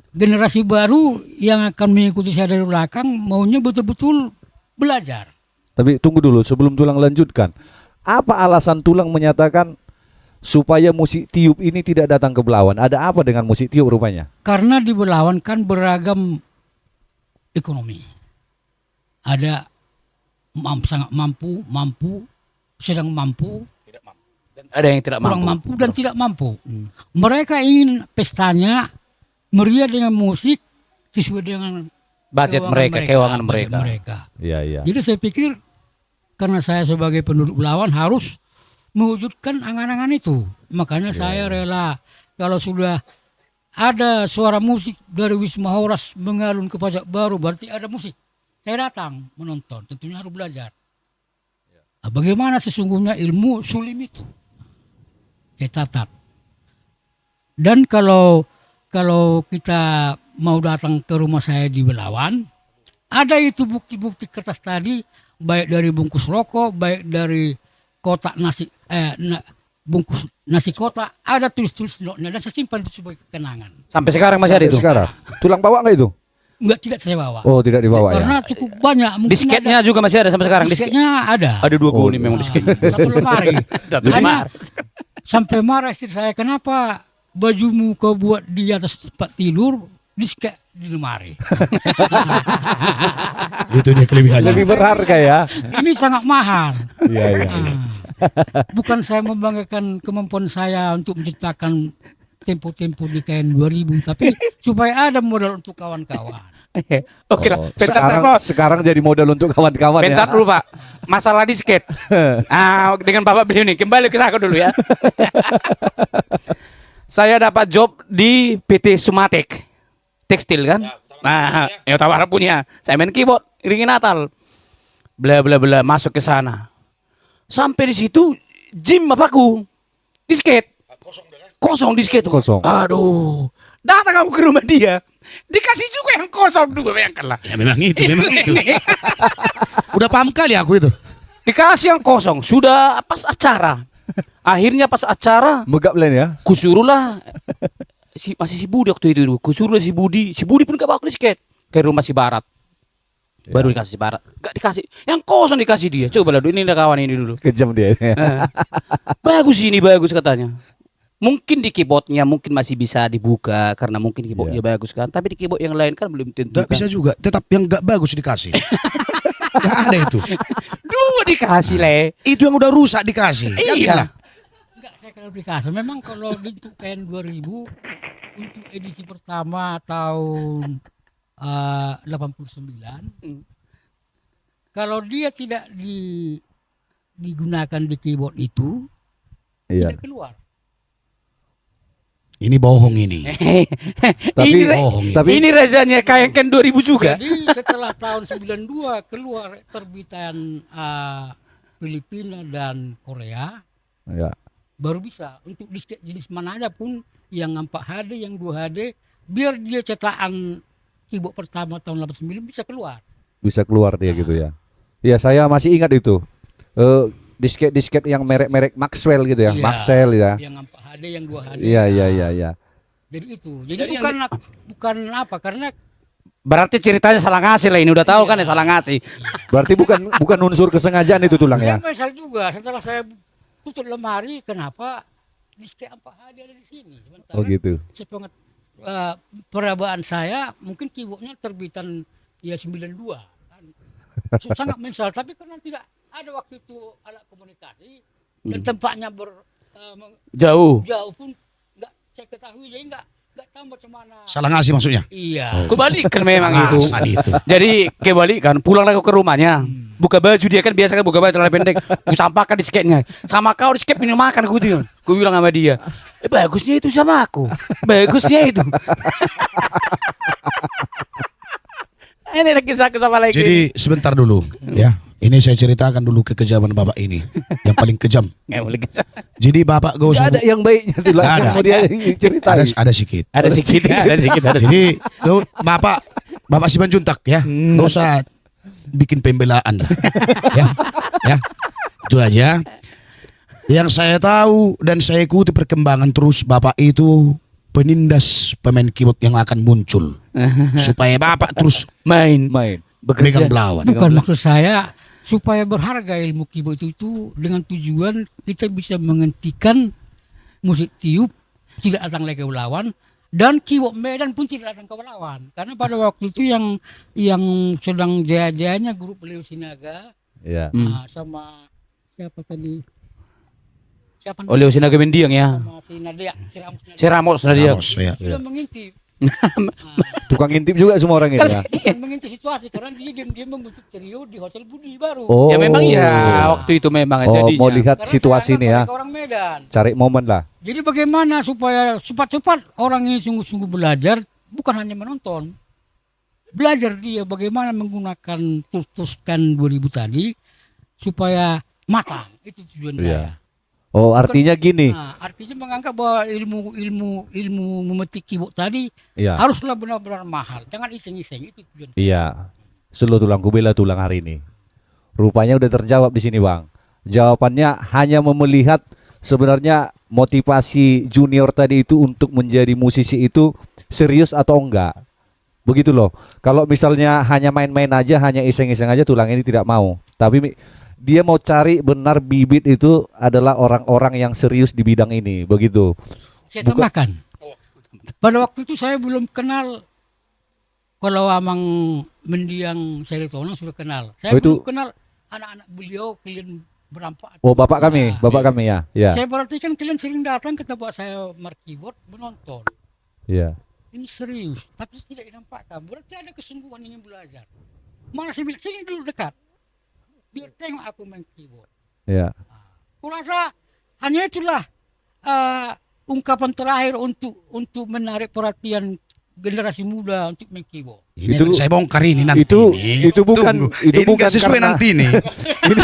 generasi baru yang akan mengikuti saya dari belakang maunya betul-betul belajar. Tapi tunggu dulu sebelum Tulang lanjutkan. Apa alasan Tulang menyatakan supaya musik tiup ini tidak datang ke Belawan? Ada apa dengan musik tiup rupanya? Karena di Belawan kan beragam ekonomi. Ada sangat mampu, sedang mampu, Ada yang tidak kurang mampu. mampu dan tidak mampu. Mereka ingin pestanya meriah dengan musik sesuai dengan Budget mereka, keuangan budget mereka. Iya, iya. Jadi saya pikir karena saya sebagai penduduk Belawan harus mewujudkan angan-angan itu. Makanya saya rela kalau sudah ada suara musik dari Wisma Horas mengalun ke Pajak Baru, berarti ada musik. Saya datang menonton, tentunya harus belajar. Nah, bagaimana sesungguhnya ilmu sulim itu? Saya catat. Dan kalau kita mau datang ke rumah saya di Belawan, ada itu bukti-bukti kertas tadi, baik dari bungkus rokok, baik dari kotak nasi, bungkus nasi kotak, ada tulis-tulis notnya dan saya simpan itu sebagai kenangan. Sampai sekarang masih ada itu. Sekarang tulang bawa nggak itu? Enggak, tidak saya bawa. Oh, tidak dibawa Karena ya. cukup banyak. Mungkin Disketnya juga masih ada sampai sekarang. disketnya ada. Ada 2 goni memang disketnya. Satu lemari. Satu Hanya lemari. sampai marah istri saya, kenapa bajumu kau buat di atas tempat tidur, disket di lemari. Itu dia kelebihannya. Lebih berharga ya. Ini sangat mahal. Iya, iya. Bukan saya membanggakan kemampuan saya untuk menciptakan tempo-tempo di KN 2000, tapi supaya ada modal untuk kawan-kawan. Oke lah, Oh, bentar sekarang, Bos. sekarang jadi modal untuk kawan-kawan Bentar ya. dulu Pak, masalah disket. Dengan Bapak beliau nih, kembali ke saya dulu ya. Saya dapat job di PT Sumatek Tekstil kan. Nah, ya Tawara punya. Saya main keyboard, iringin Natal. Bla bla bla, masuk ke sana. Sampai di situ gym bapakku. Disket. Kosong disket tuh. Kosong. Aduh. Datang aku ke rumah dia. Dikasih juga yang kosong dulu, bayangkanlah. Ya memang itu, memang itu. Udah paham kali aku itu. Dikasih yang kosong, sudah pas acara. Akhirnya pas acara, Megap lain ya. kusuruhlah masih si Budi waktu itu. Kusuruhlah si Budi pun gak bawa disket ke rumah si Barat. Baru dikasih si Barat. Gak dikasih, yang kosong dikasih dia. Coba lah, ini udah kawan ini dulu. Kejam dia. Bagus ini, bagus katanya. Mungkin di keyboardnya mungkin masih bisa dibuka karena mungkin keyboardnya bagus kan. Tapi di keyboard yang lain kan belum tentu. Gak bisa juga, tetap yang gak bagus dikasih. Gak ada itu. Dua dikasih le. Itu yang udah rusak dikasih. Yakinlah. Enggak, saya klarifikasi. Memang kalau untuk KN 2000 untuk edisi pertama tahun 89, kalau dia tidak digunakan di keyboard itu, Iya. tidak keluar. Ini bohong ini. Tapi- ini, bohong ini. tapi- ini razanya kayak kan 2000 juga. Jadi setelah tahun 92 keluar terbitan Filipina dan Korea, Ya. baru bisa untuk disket jenis mana aja pun, yang 4 HD, yang 2 HD, biar dia cetakan keyboard pertama tahun 89 bisa keluar. Bisa keluar dia gitu ya. Iya, saya masih ingat itu. Disket-disket yang merek-merek Maxwell gitu ya. Iya. Maxwell ya. Yang 4 HD, yang 2 HD. Iya, iya, iya, iya. Jadi itu. Jadi bukan apa, karena Berarti ceritanya salah ngasih lah ini udah tahu kan ya salah ngasih. Berarti bukan unsur kesengajaan itu tulang ya. saya menyesal juga setelah saya tutup lemari, kenapa disket 4 HD ada di sini. Sementara Oh gitu. sepengat perabaan saya mungkin keyboardnya terbitan ya 92 kan. Sangat menyesal, tapi karena tidak ada waktu itu alat komunikasi dan tempatnya Jauh. jauh pun nggak saya ketahui, jadi nggak tahu macam mana. Salah ngasih maksudnya. Iya. Kebalikan memang itu. Alasan itu. Jadi kebalikan, pulang lagi ke rumahnya. Buka baju dia kan biasa kan buka baju celana pendek. Ku sampaikan disketnya. Sama kau disket minum makan aku tuh. Ku bilang sama dia. Bagusnya itu sama aku. Bagusnya itu. Ini lagi kisah sama lagi. Jadi sebentar dulu ya. Ini saya ceritakan dulu kekejaman bapak ini. Yang paling kejam. nggak boleh kisah. Jadi bapak gak Gak usah. ada yang baiknya tulang. Nggak ada. Mau dia ceritain. Ada sedikit. Ada sedikit, ada sedikit, ada sedikit. Jadi bapak Simanjuntak ya. Gak usah bikin pembelaan lah. ya. Itu aja. Yang saya tahu dan saya ikuti perkembangan terus, bapak itu penindas pemain keyboard yang akan muncul. Supaya bapak terus Main. megang belawan. Bukan maksud saya supaya berharga ilmu keyboard itu dengan tujuan kita bisa menghentikan musik tiup tidak datang lagi ke Belawan, dan keyboard Medan pun tidak datang ke Belawan, karena pada waktu itu yang sedang jaya-jayanya grup Leo Sinaga Iya. sama siapa tadi siapa? Oleh Sinaga Mendiang ya. Sama si Nadia, si Ramos Nadia. Si Ramos Nadia. Ramos, ya. Sudah mengintip. Tukang ngintip juga semua orang ini ya. Bukan mengintip situasi karena dia membentuk trio di Hotel Budi baru. Oh. Ya memang iya, waktu itu memang Oh, jadinya. mau lihat Karena situasi saya ini ya. anggap mereka orang Medan. Cari momen lah. Jadi bagaimana supaya cepat-cepat orang ini sungguh-sungguh belajar, bukan hanya menonton. Belajar dia bagaimana menggunakan tools-kan 2000 tadi supaya matang. Itu tujuan Iya. saya. Oh, artinya gini. Nah, artinya menganggap bahwa ilmu memetik keyboard tadi Iya. haruslah benar-benar mahal. Jangan iseng-iseng, itu tujuan. Iya. Selo tulangku bela tulang hari ini. Rupanya udah terjawab di sini, Bang. Jawabannya hanya melihat sebenarnya motivasi junior tadi itu untuk menjadi musisi itu serius atau enggak. Begitu loh. Kalau misalnya hanya main-main aja, hanya iseng-iseng aja, tulang ini tidak mau. Tapi dia mau cari benar bibit itu adalah orang-orang yang serius di bidang ini, begitu. Saya tambahkan. Pada waktu itu saya belum kenal. Kalau Amang Mendiang Seritonang sudah kenal. Saya Oh, itu- belum kenal anak-anak beliau kalian berempat. Oh, bapak kami, Nah, bapak kami ya. Ya. Saya perhatikan kalian sering datang ke tempat saya keyboard menonton. Iya. Ini serius, tapi tidak dinampakkan. Berarti ada kesungguhan ingin belajar. Malah saya bilang, sini dulu dekat. Biar tengok aku main keyboard. Iya. Kurasa hanya itulah ungkapan terakhir untuk menarik perhatian generasi muda untuk main keyboard. Ini Itu- akan saya bongkar ini nanti. itu- nih. itu bukan- Tunggu. itu ini bukan nggak sesuai karena- nanti nih. Ini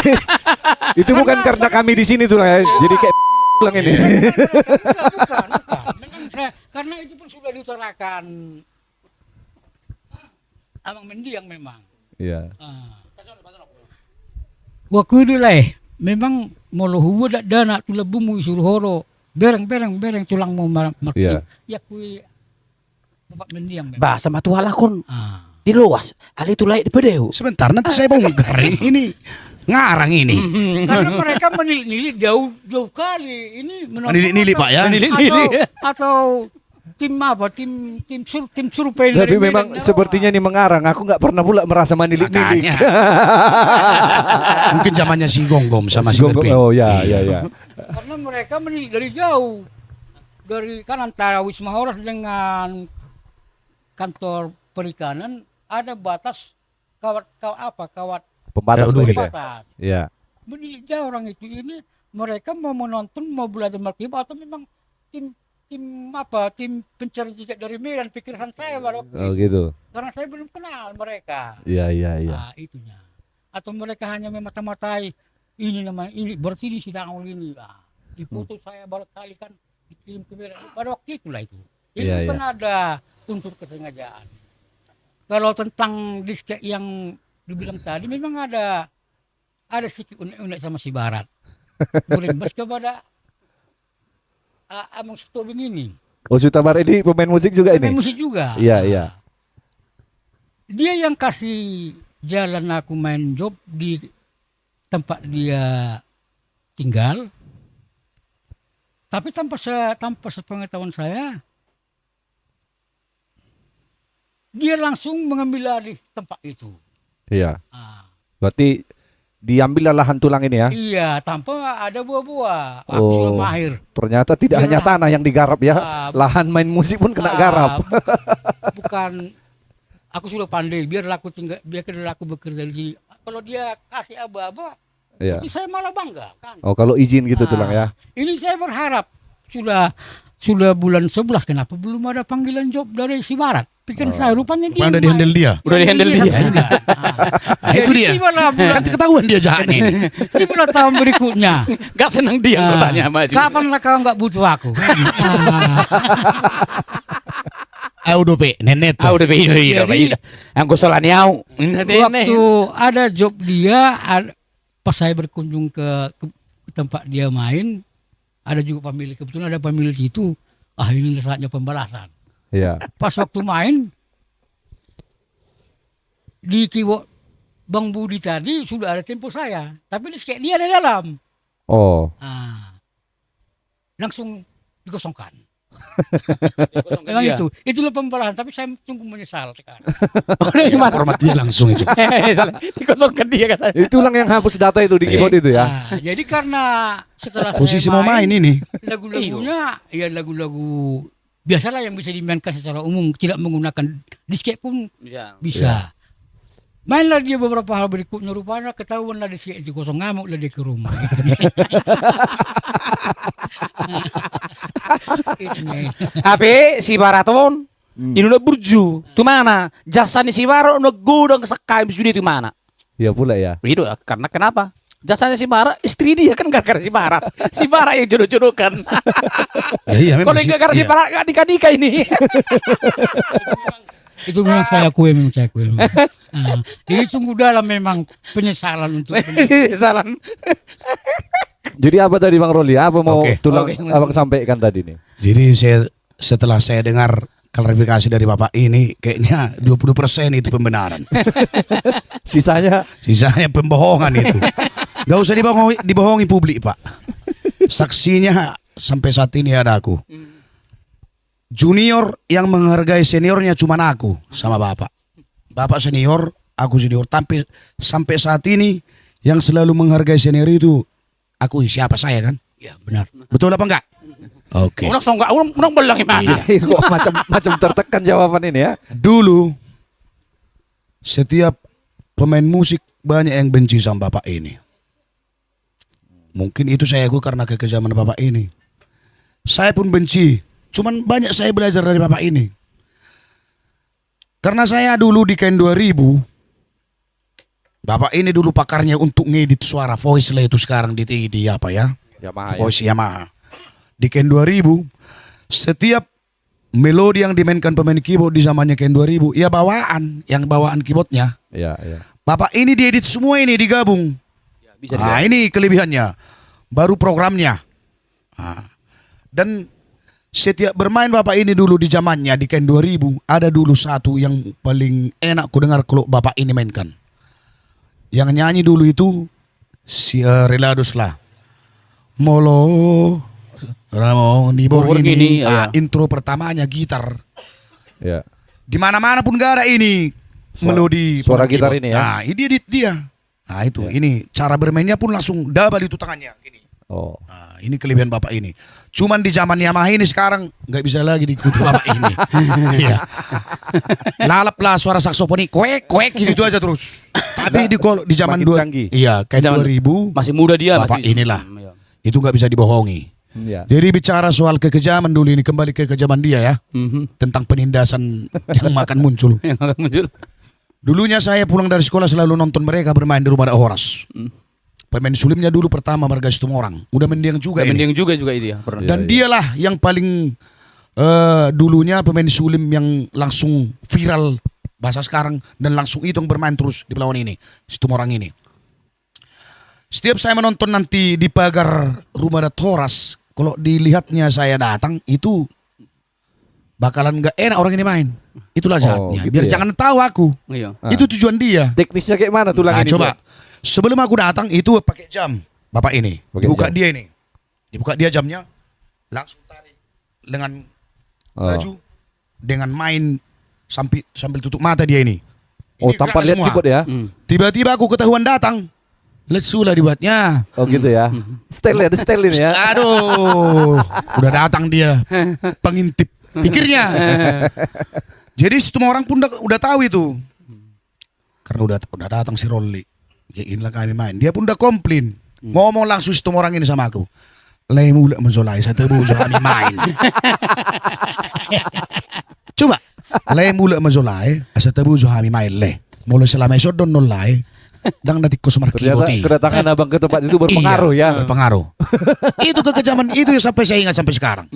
itu bukan karena kami di sini tuh ya. Jadi kayak tulang ini. Bukan. Memang karena itu pun sudah diutarakan Amang Mendiang memang. Iya. Waktu itu lah, memang molo huwa dak dana tu lebumu suruh horo. Bereng tulang mau marki. Iya. Ya kui Bapak Mendiang memang. Bahasa matuala kon Ah. di luas. Ali itu laik di pedeu. Sebentar nanti saya bongkar ini ngarang ini. Karena mereka menilik-nilik jauh kali. Ini menonton Menilik-nilik, atau- Pak, ya? Atau tim apa? Tim survei Tapi dari memang Medan. sepertinya nih mengarang. Aku nggak pernah pula merasa manilik-nilik. Makanya. Mungkin zamannya si Gonggom sama si Gonggong- Berpin. Oh ya, ya. Karena mereka menilik dari jauh. Dari kan antara Wisma Horas dengan kantor perikanan ada batas kawat Pembatas Ya, begitu ya. batas. Iya. Menilik jauh orang itu ini mereka mau menonton mau belajar markib atau memang tim pencari jejak dari Medan pikiran saya pada waktu Oh itu. gitu. Karena saya belum kenal mereka. Iya. Nah, itunya. Atau mereka hanya memata-matai ini namanya ini berarti di sidang ini. Nah, di foto saya baru kali kan dikirim ke Medan pada waktu itulah itu. Ini Iya, bukan ada unsur kesengajaan. Kalau tentang diskek yang dibilang tadi memang ada sedikit unik-unik sama si Barat. Berimbas kepada Amang Sutobing ini. Oh, Sutabar ini pemain musik juga Main ini. musik juga. Iya. Dia yang kasih jalan aku main job di tempat dia tinggal. Tapi tanpa sepengetahuan saya, dia langsung mengambil alih tempat itu. Iya. Ah, Berarti diambil lahan tulang ini ya. iya, tanpa ada buah-buah. Aku Oh. sudah mahir. Ternyata tidak Biar hanya lah- tanah yang digarap ya. Ah, Lahan main musik pun kena Ah, garap. Bukan, aku sudah pandai. Biarlah aku bekerja di sini. Kalau dia kasih aba-aba, Iya. itu saya malah bangga kan. Oh, kalau izin gitu tulang ya. Ini saya berharap sudah bulan 11 kenapa belum ada panggilan job dari si Barat? Pikir saya rupanya dia. Rupanya udah di-handle dia. Udah di-handle dia. Nah, itu dia. Kan ketahuan dia jahat ini. Tibalah tahun berikutnya. Gak senang dia kau tanya maju. Kapan lah kau nggak butuh aku? Udah pe, nenek Ah tuh. udah begitu Jadi- Yang gue solan yau. Waktu ada job dia, pas saya berkunjung ke tempat dia main, ada juga pemilik, kebetulan ada pemilik situ. Ini saatnya pembalasan. Iya. Pas waktu main di keyboard Bang Budi tadi sudah ada tempo saya, tapi di dia ada dalam. Oh, Langsung dikosongkan. Memang itulah pembalasan. Tapi saya sungguh menyesal sekarang. Ya, format dia langsung itu. Dikosongkan dia kata. Itulah yang hapus data itu di keyboard itu ya. Nah, jadi karena setelah Posisi saya mau main ini. lagu-lagunya ya lagu-lagu biasalah yang bisa dimainkan secara umum, tidak menggunakan disket pun bisa. Mainlah dia beberapa hal berikutnya, rupanya ketahuanlah disket itu kosong, ngamuklah dia ke rumah. Tapi si Baraton ini udah burju. Tu mana? Jasa ni si Bara udah gudang kesekai sudah itu mana? Ya pula ya. Itu karena kenapa? Jasanya si Bara, istri dia kan gara-gara si Bara. Si Bara yang jodoh-jodohkan. Ya, iya, memang Kalau sih. gara-gara si Iya. Bara gak nikah-nikah ini. Itu memang saya akui, memang saya akui. Nah, jadi sungguh dalam memang penyesalan untuk Salan. Jadi apa tadi Bang Roli? Apa mau Oke. tulang Oke. abang sampaikan tadi nih? Jadi setelah saya dengar klarifikasi dari Bapak ini, kayaknya 20% itu pembenaran. Sisanya Sisanya pembohongan itu. Gak usah dibohongi publik, Pak. Saksinya sampai saat ini ada aku. Junior yang menghargai seniornya cuma aku sama Bapak. Bapak senior, aku junior. Sampai saat ini yang selalu menghargai senior itu aku, siapa saya kan? ya benar. Betul apa enggak? Oke. Unang songgak, unang belang gimana? kok macam tertekan jawaban ini ya. Dulu setiap pemain musik banyak yang benci sama Bapak ini. Mungkin itu saya karena kekejaman Bapak ini. Saya pun benci. Cuman banyak saya belajar dari Bapak ini. Karena saya dulu di Ken 2000, Bapak ini dulu pakarnya untuk ngedit suara voice lah itu sekarang di apa ya? Yamaha ya. Voice Yamaha. Di Ken 2000, setiap melodi yang dimainkan pemain keyboard di zamannya Ken 2000, ya bawaan keyboardnya. Iya, iya. Bapak ini diedit semua ini digabung. Bisa Nah, ini kelebihannya. Baru programnya. Nah, dan setiap bermain Bapak ini dulu di zamannya di Ken 2000, ada dulu satu yang paling enak ku dengar kalau Bapak ini mainkan. Yang nyanyi dulu itu si Relados lah. Molo Ramon di Borgini. ya. Intro pertamanya gitar. Ya. Di mana-mana pun gak ada ini melodi suara pemain gitar keyboard. ini ya? Nah, ini dia. Nah, itu ini cara bermainnya pun langsung double itu tangannya gini. Oh. Nah, ini kelebihan Bapak ini. Cuman di zaman Yamaha ini sekarang nggak bisa lagi diikuti Bapak ini. Iya. Lalap lah suara saksofoni, kuek gitu aja terus. Tapi di zaman Makin canggih. iya kayak Zaman 2000 masih muda dia Bapak masih. inilah. Iya. Itu nggak bisa dibohongi. Iya. Jadi bicara soal kekejaman dulu ini, kembali ke kekejaman dia ya, tentang penindasan yang makan muncul. Yang akan muncul. Dulunya saya pulang dari sekolah selalu nonton mereka bermain di rumah Horas. Pemain sulimnya dulu pertama Marga Situmorang. Udah mendiang juga ini. Mendiang juga itu ya. Pernah. Dan dialah yang paling dulunya pemain sulim yang langsung viral bahasa sekarang dan langsung itu yang bermain terus di Pelawan ini, Situmorang ini. Setiap saya menonton nanti di pagar rumah Horas, kalau dilihatnya saya datang itu bakalan gak enak orang ini main. Itulah jahatnya. gitu Biar ya? jangan tahu aku. Iya. Itu tujuan dia. Teknisnya kayak mana tulang Nah, ini? coba. Sebelum aku datang itu pakai jam Bapak ini. Pakai Dibuka jam. dia ini. Dibuka dia jamnya. Langsung tarik dengan baju dengan main sambil tutup mata dia ini. Oh, Ini tanpa gerak lihat semua. keyboard ya? Tiba-tiba aku ketahuan datang. Let's lah dibuatnya. Oh gitu ya. Style ada style ini ya. Aduh, udah datang dia pengintip pikirnya. Jadi semua orang pun udah tahu itu. Karena udah datang si Rolly. Ya inilah kami main. Dia pun udah komplain. Ngomong langsung semua orang ini sama aku. Lay mula mensolai saya tebu kami main. Coba. Lay mula mensolai saya tebu kami main le. Mulai selama esok don nolai. Dang natik ko sumar Ternyata kiboti. kedatangan abang ke tempat itu berpengaruh Iya, ya. berpengaruh. Itu kekejaman itu yang sampai saya ingat sampai sekarang.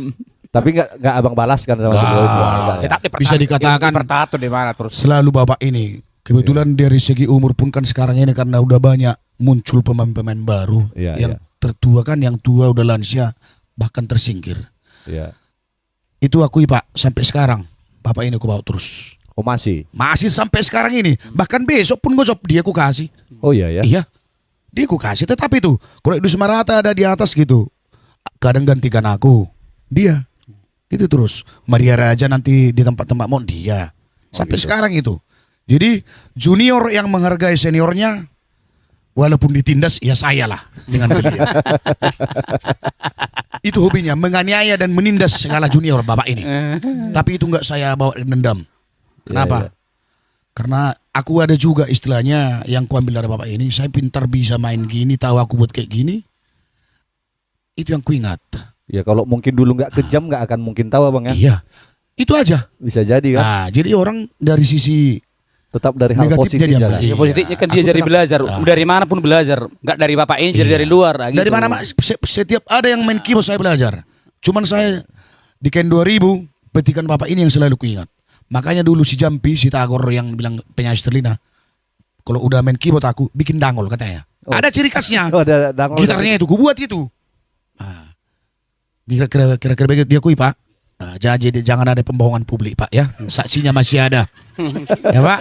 Tapi nggak abang balas kan sama Nggak. beliau itu. Nggak ya? Tetap Bisa dikatakan Pertato di mana terus. selalu Bapak ini. Kebetulan dari segi umur pun kan sekarang ini karena udah banyak muncul pemain-pemain baru. Iya, yang iya. tertua kan, yang tua udah lansia bahkan tersingkir. Iya. Itu akui Pak, sampai sekarang Bapak ini aku bawa terus. Oh masih. Masih sampai sekarang ini. Bahkan besok pun gosok dia aku kasih. Oh iya ya. Iya. Dia aku kasih. Tetapi tuh kalau Idus Marata ada di atas gitu, kadang gantikan aku. Dia. Gitu terus. Maria Raja nanti di tempat-tempat mau dia. Sampai sekarang itu. Jadi junior yang menghargai seniornya, walaupun ditindas, ya saya lah dengan beliau. Itu hobinya, menganiaya dan menindas segala junior bapak ini. Tapi itu nggak saya bawa dendam. Kenapa? Karena aku ada juga istilahnya yang kuambil dari bapak ini. Saya pintar bisa main gini, tahu aku buat kayak gini. Itu yang kuingat. Ya kalau mungkin dulu nggak kejam nggak akan mungkin tahu abang ya. Iya, itu aja. Bisa jadi kan. Nah, jadi orang dari sisi Tetap dari hal negatifnya positif dia jalan. ambil. Ya, Iya. positifnya kan dia Aku jadi tetap- belajar. Ah. Dari mana pun belajar. Nggak dari bapak ini, jadi Iya. dari luar. Gitu. Dari mana Mak? Setiap ada yang main keyboard saya belajar. Cuman saya di Ken 2000 petikan bapak ini yang selalu kuingat. Makanya dulu si Jampi, si Tagor yang bilang penyanyi Sterlina, kalau udah main keyboard aku bikin dangol katanya. Oh. Ada ciri khasnya. Oh, ada dangol. Gitarnya itu kubuat itu. Ah. Kira-kira begitu dia kui Pak. Ah, jangan ada pembohongan publik Pak ya. Saksinya masih ada. Ya Pak.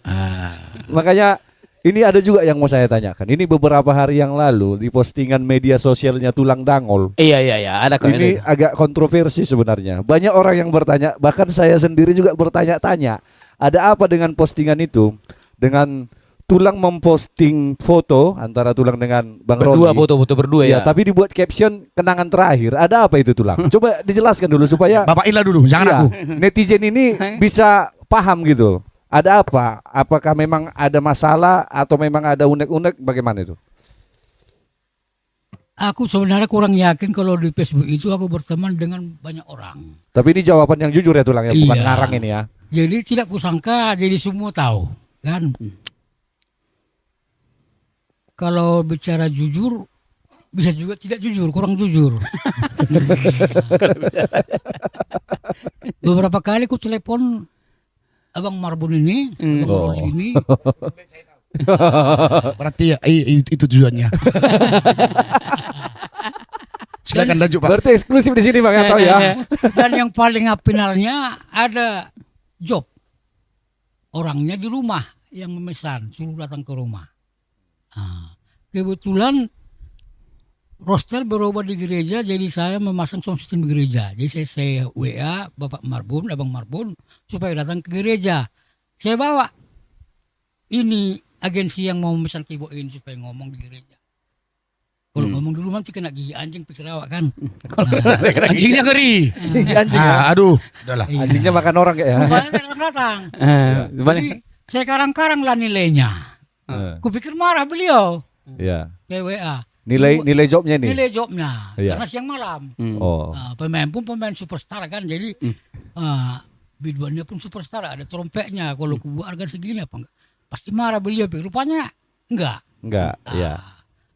Ah. Makanya ini ada juga yang mau saya tanyakan. Ini beberapa hari yang lalu di postingan media sosialnya Tulang Dangol. Iya. Ada kok. Ini agak kontroversi sebenarnya. Banyak orang yang bertanya, bahkan saya sendiri juga bertanya-tanya. Ada apa dengan postingan itu? Dengan Tulang memposting foto antara Tulang dengan Bang Berdua, Roni. foto-foto berdua Ya, ya. tapi dibuat caption kenangan terakhir. Ada apa itu Tulang? Coba dijelaskan dulu supaya Bapak Ila dulu, jangan iya, aku. netizen ini bisa paham gitu. Ada apa? Apakah memang ada masalah atau memang ada unek-unek? Bagaimana itu? Aku sebenarnya kurang yakin kalau di Facebook itu aku berteman dengan banyak orang. Tapi ini jawaban yang jujur ya Tulang ya, bukan Iya. ngarang ini ya. Jadi tidak kusangka jadi semua tahu kan. Kalau bicara jujur bisa juga tidak jujur, kurang jujur. Beberapa kali ku telepon Abang Marbun ini, Abang Oh. Roli ini, Berarti ya, itu tujuannya. Silakan lanjut Pak. Berarti eksklusif di sini Bang ya tahu ya. dan yang paling finalnya ada job. Orangnya di rumah yang memesan, suruh datang ke rumah. Nah, kebetulan roster berubah di gereja, jadi saya memasang sound system di gereja. Jadi saya WA Bapak Marbun, Abang Marbun, supaya datang ke gereja. Saya bawa ini agensi yang mau memesan keyboard ini supaya ngomong di gereja. Kalau ngomong di rumah nanti kena gigi anjing pikir awak kan. Anjingnya ngeri. Anjing ya. Ah, aduh, udahlah. Iya. Anjingnya makan orang kayak ya. Rupanya datang-datang. Gimana? Jadi saya karang-karang lah nilainya. Kupikir marah beliau Iya. ke WA. Nilai jobnya nih. Nilai jobnya Iya. karena siang malam. Oh. Pemain pun pemain superstar kan, jadi biduannya pun superstar, ada trompetnya. Kalau kubuat harga segini apa enggak? Pasti marah beliau. Tapi rupanya enggak. Enggak, iya.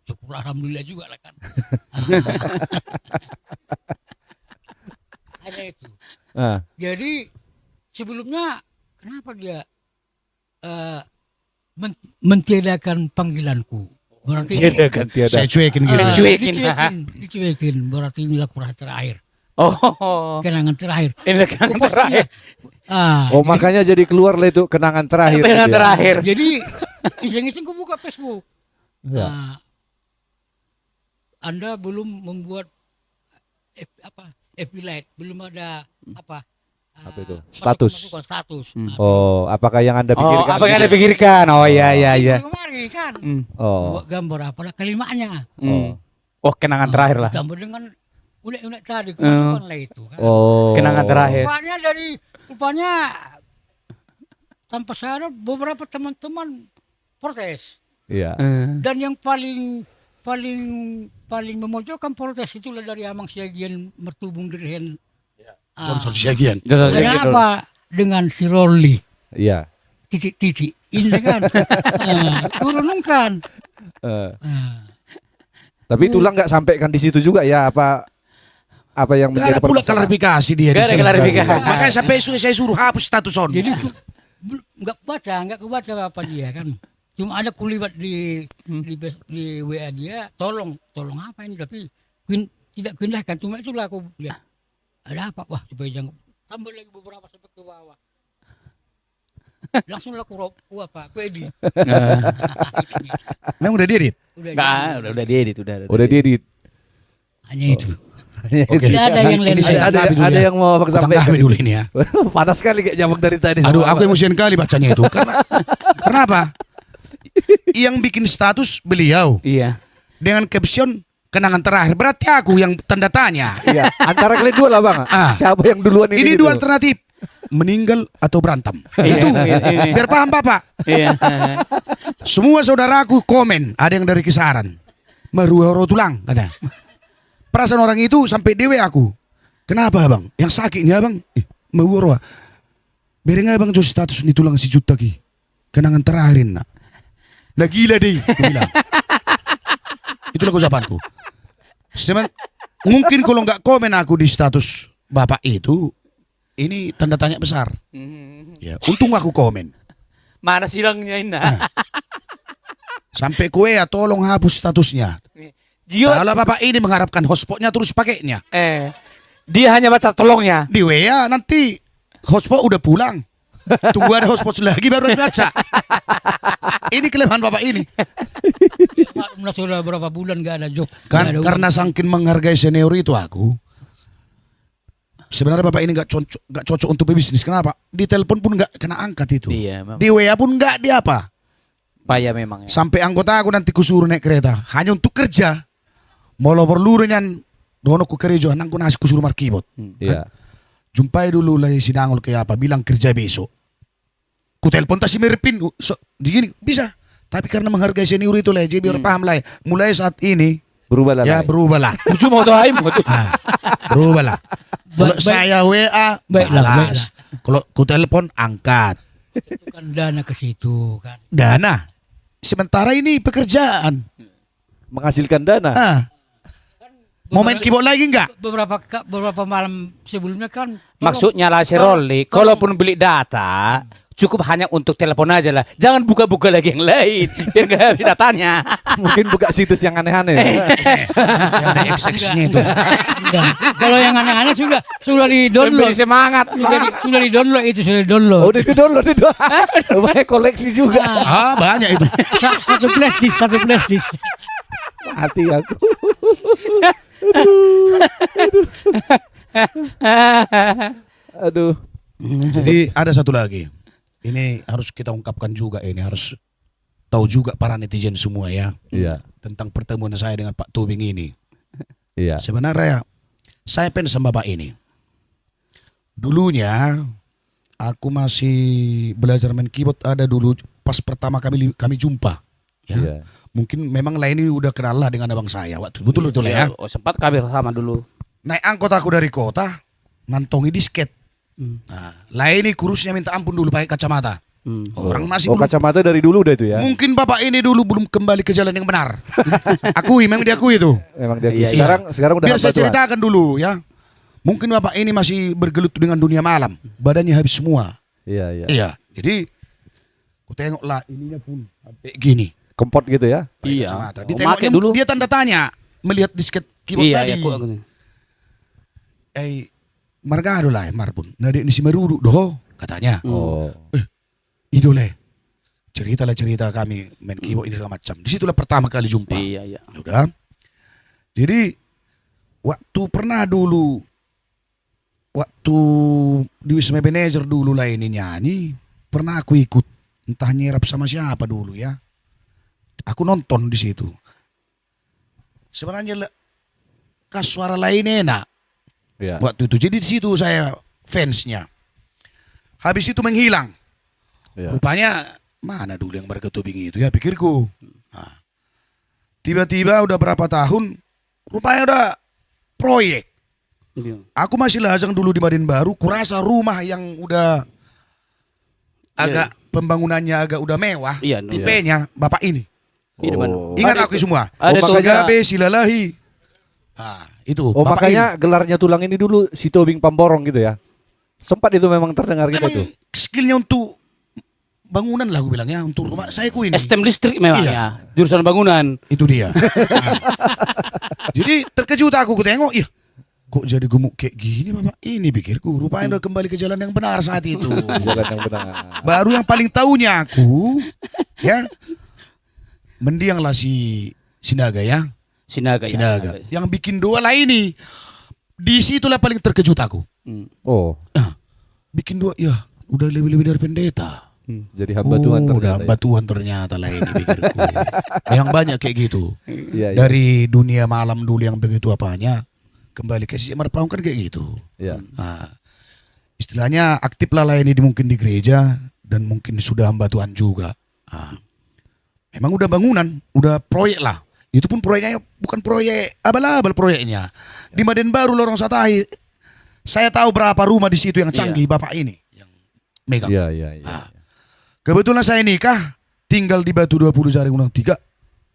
Syukur alhamdulillah juga lah kan. Hanya itu. Ah, Jadi sebelumnya kenapa dia mentiadakan panggilanku? Berarti tiada. Saya cuekin gitu. dicuekin. Berarti inilah kurang terakhir. Oh. Kenangan terakhir. Ini kan terakhir. Oh, makanya jadi keluar lah itu kenangan terakhir. Kenangan gitu ya. terakhir. Jadi iseng-iseng ku buka Facebook. Iya. Anda belum membuat FB Lite, belum ada apa itu? Status. masukan status. Oh, apakah yang Anda pikirkan? Oh, apa yang Anda pikirkan? Oh iya. Kemarin kan Oh. buat gambar apalah kalimatnya. Oh. Oh, kenangan terakhir lah. Tambah dengan unek-unek tadi kemasukan lah itu kan. Oh. Kenangan terakhir. Rupanya tanpa sadar beberapa teman-teman protes. Iya. Dan yang paling memojokkan protes itulah dari Amang Siagian Mertubung Dirhen. Johnson Siagian. Kenapa dengan si Rolly Iya. titik-titik ini kan turunkan. Tapi Tulang nggak sampaikan di situ juga ya apa yang Gak menjadi ada pula permasalahan? klarifikasi dia. Gak ada di sini. klarifikasi. Makanya sampai saya suruh hapus status on. Jadi nggak kebaca apa dia kan. Cuma ada kulibat di WA dia, tolong apa ini, tapi tidak pindahkan. Cuma itulah aku lihat. Ada apa? Wah, supaya jangan tambah lagi beberapa sampai ke bawah. Langsung lah ku edit. Memang udah diedit. Udah Enggak, udah diedit udah. Udah diedit. hanya itu. Oke. Tidak ada yang lain. Ini saya ada tanggapi dulu ada ya. yang mau Aku sampaikan tanggapi dulu ini ya. Panas sekali kayak jambak dari tadi. Aduh, aku emosian kali bacanya itu. Karena apa? Yang bikin status beliau Iya. dengan caption kenangan terakhir. Berarti aku yang tanda tanya. Iya, antara kalian dua lah bang. Ah. Siapa yang duluan ini? Ini gitu? dua alternatif. Meninggal atau berantem. Itu. Ini. Biar paham Bapak. Iya. Semua saudaraku komen. Ada yang dari Kisaran. Meruaro tulang katanya. Perasaan orang itu sampai dewe aku. Kenapa bang? Yang sakitnya bang? Meruaro. Berengah bang jo status ni tulang si juta ki. Kenangan terakhirin nak. Nah gila deh. Aku bilang. Itulah ucapanku. Mungkin kalau nggak komen aku di status bapak itu, ini tanda tanya besar. Ya, untung aku komen. Mana silangnya ini? Sampai kue ya tolong hapus statusnya. Jio, Kalau bapak ini mengharapkan hotspotnya terus pakainya. dia hanya baca tolongnya. Di WA nanti hotspot udah pulang. Tunggu ada hotspot lagi baru dibaca. Ini kelemahan bapak ini. Maklumlah sudah berapa bulan gak ada job. Kan Nggak ada karena saking menghargai senior itu aku. Sebenarnya bapak ini nggak cocok untuk berbisnis. Kenapa? Di telepon pun nggak kena angkat itu. Iya, memang. Di WA pun nggak di apa. Payah memang ya. Sampai anggota aku nanti kusuruh naik kereta hanya untuk kerja. Mau perlu dengan dono ku kerja nang ku nasi kusuruh markibot. Iya. Jumpai dulu lah si Dangol kayak apa bilang kerja besok. Ku telepon tak si Merpin. Begini bisa. Tapi karena menghargai senior itu lah jadi biar paham lah. Mulai saat ini Berubah lah. ya berubahlah. Cuma tuh aim. Berubahlah. Kalau Baik- saya WA Baiklah, balas. Kalau ku telepon angkat. Itu kan dana ke situ kan. Dana. Sementara ini pekerjaan. Menghasilkan dana. Ah. Mau main keyboard lagi enggak? Beberapa malam sebelumnya kan. Maksudnya lah si Rolly, kalaupun beli data, cukup hanya untuk telepon aja lah. Jangan buka-buka lagi yang lain. Biar nggak habis datanya. Mungkin buka situs yang aneh-aneh. Yang ada XX-nya itu. Enggak. Kalau yang aneh-aneh sudah di-download. Memberi semangat. Sudah di-download itu sudah di-download. Oh, di download itu. Banyak koleksi juga. Ah, banyak itu. Satu flash disk. Hati aku. Aduh. Jadi ada satu lagi. Ini harus kita ungkapkan juga ini harus tahu juga para netizen semua ya Iya. tentang pertemuan saya dengan Pak Tobing ini. Iya. Sebenarnya saya fans sama Bapak ini. Dulunya aku masih belajar main keyboard ada dulu pas pertama kami jumpa. Ya. Iya. Mungkin memang lain ini udah kenal lah dengan abang saya waktu betul ya. Oh, sempat kabir sama dulu. Naik angkot aku dari kota ngantongi disket. Nah, lain ini kurusnya minta ampun dulu pakai kacamata. Orang masih belum. Kacamata dari dulu udah itu ya. Mungkin bapak ini dulu belum kembali ke jalan yang benar. Akui, memang diakui itu. Memang dia. Iya, Sekarang udah Biar saya hamba Tuhan. ceritakan dulu ya. Mungkin bapak ini masih bergelut dengan dunia malam. Badannya habis semua. Iya, iya. Iya. Jadi ku tengoklah ininya pun sampai gini. Kempot gitu ya. Pakai Iya. kacamata. Oh, Ditengoknya make dulu. dia tanda tanya melihat disket keyboard Iya, tadi. iya, aku nih. Marga lah marpun. Nade ni si Marudu doh katanya. Oh. Idole. Cerita kami main keyboard ini segala macam. Disitulah pertama kali jumpa. Iya, iya. Udah. Jadi waktu pernah dulu waktu di Wisma Ebenezer dulu lah ini nyanyi, pernah aku ikut entah nyerap sama siapa dulu ya. Aku nonton di situ. Sebenarnya suara lain enak Iya. waktu itu. Jadi di situ saya fansnya. Habis itu menghilang. Iya. Rupanya mana dulu yang mereka tubing itu ya pikirku. Nah, tiba-tiba udah berapa tahun, rupanya udah proyek. Iya. Aku masih lajang dulu di Baden Baru, kurasa rumah yang udah agak pembangunannya agak udah mewah, Iya, tipenya bapak ini. Iya, di mana? Oh. Ingat aku semua. Ada tuh Sigabe Silalahi. Nah, itu. Oh, bapak makanya gelarnya tulang ini dulu si Tobing Pamborong gitu ya. Sempat itu memang terdengar ini. gitu Memang tuh. skillnya untuk bangunan lah aku bilang ya, untuk rumah saya ku ini. STEM listrik memang Iya. ya. Jurusan bangunan. Itu dia. Nah. Jadi terkejut aku tengok, iya kok jadi gemuk kayak gini bapak ini pikirku. Rupanya udah kembali ke jalan yang benar saat itu. Jalan yang benar. Baru yang paling tahunya aku, ya mendiang lah si Sinaga ya. Sinaga. Ya. Sinaga. Yang bikin doa lah ini. Disitulah paling terkejut aku. Oh, Bikin dua, ya udah lebih-lebih dari pendeta. jadi hamba Tuhan udah ternyata. hamba Tuhan ternyata lah ini pikirku. Yang banyak kayak gitu. Iya, iya. Dari dunia malam dulu yang begitu apanya, kembali ke sisi Marpaung kan kayak gitu. Iya. Nah, istilahnya aktif lah ini mungkin di gereja dan mungkin sudah hamba Tuhan juga. Nah, memang udah bangunan, udah proyek lah. Itu pun proyeknya bukan proyek abal-abal proyeknya. Di Maden Baru Lorong Satahi, saya tahu berapa rumah di situ yang canggih bapak ini yang megang. Iya, iya, iya. Ah. Kebetulan saya nikah, tinggal di Batu 20 Jaring Undang 3.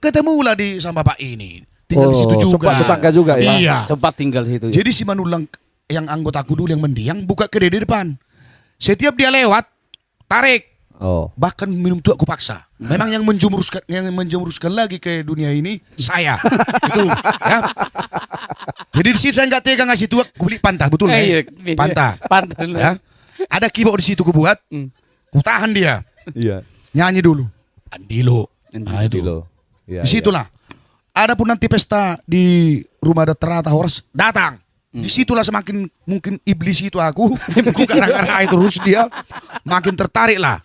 Ketemulah di sama bapak ini. Tinggal di situ juga. Sempat tetangga juga ya. Iya. Sempat tinggal di situ. Ya. Jadi si Manulang yang anggotaku dulu yang mendiang buka kedai di depan. Setiap dia lewat, tarik. Oh. Bahkan minum tuak aku paksa. Memang yang menjemuruskan lagi ke dunia ini saya. Itu ya. Jadi di situ saya nggak tega ngasih tuak, aku beli pantah betul ya. Pantah. Pantah. Ya. Ada keyboard di situ ku buat. Ku tahan dia. Iya. Nyanyi dulu. Andilo. Nah itu. Gitu. Iya, Disitulah. Ada pun nanti pesta di rumah Terata Horse datang. Disitulah semakin mungkin iblis itu aku gara-gara itu terus dia makin tertarik lah.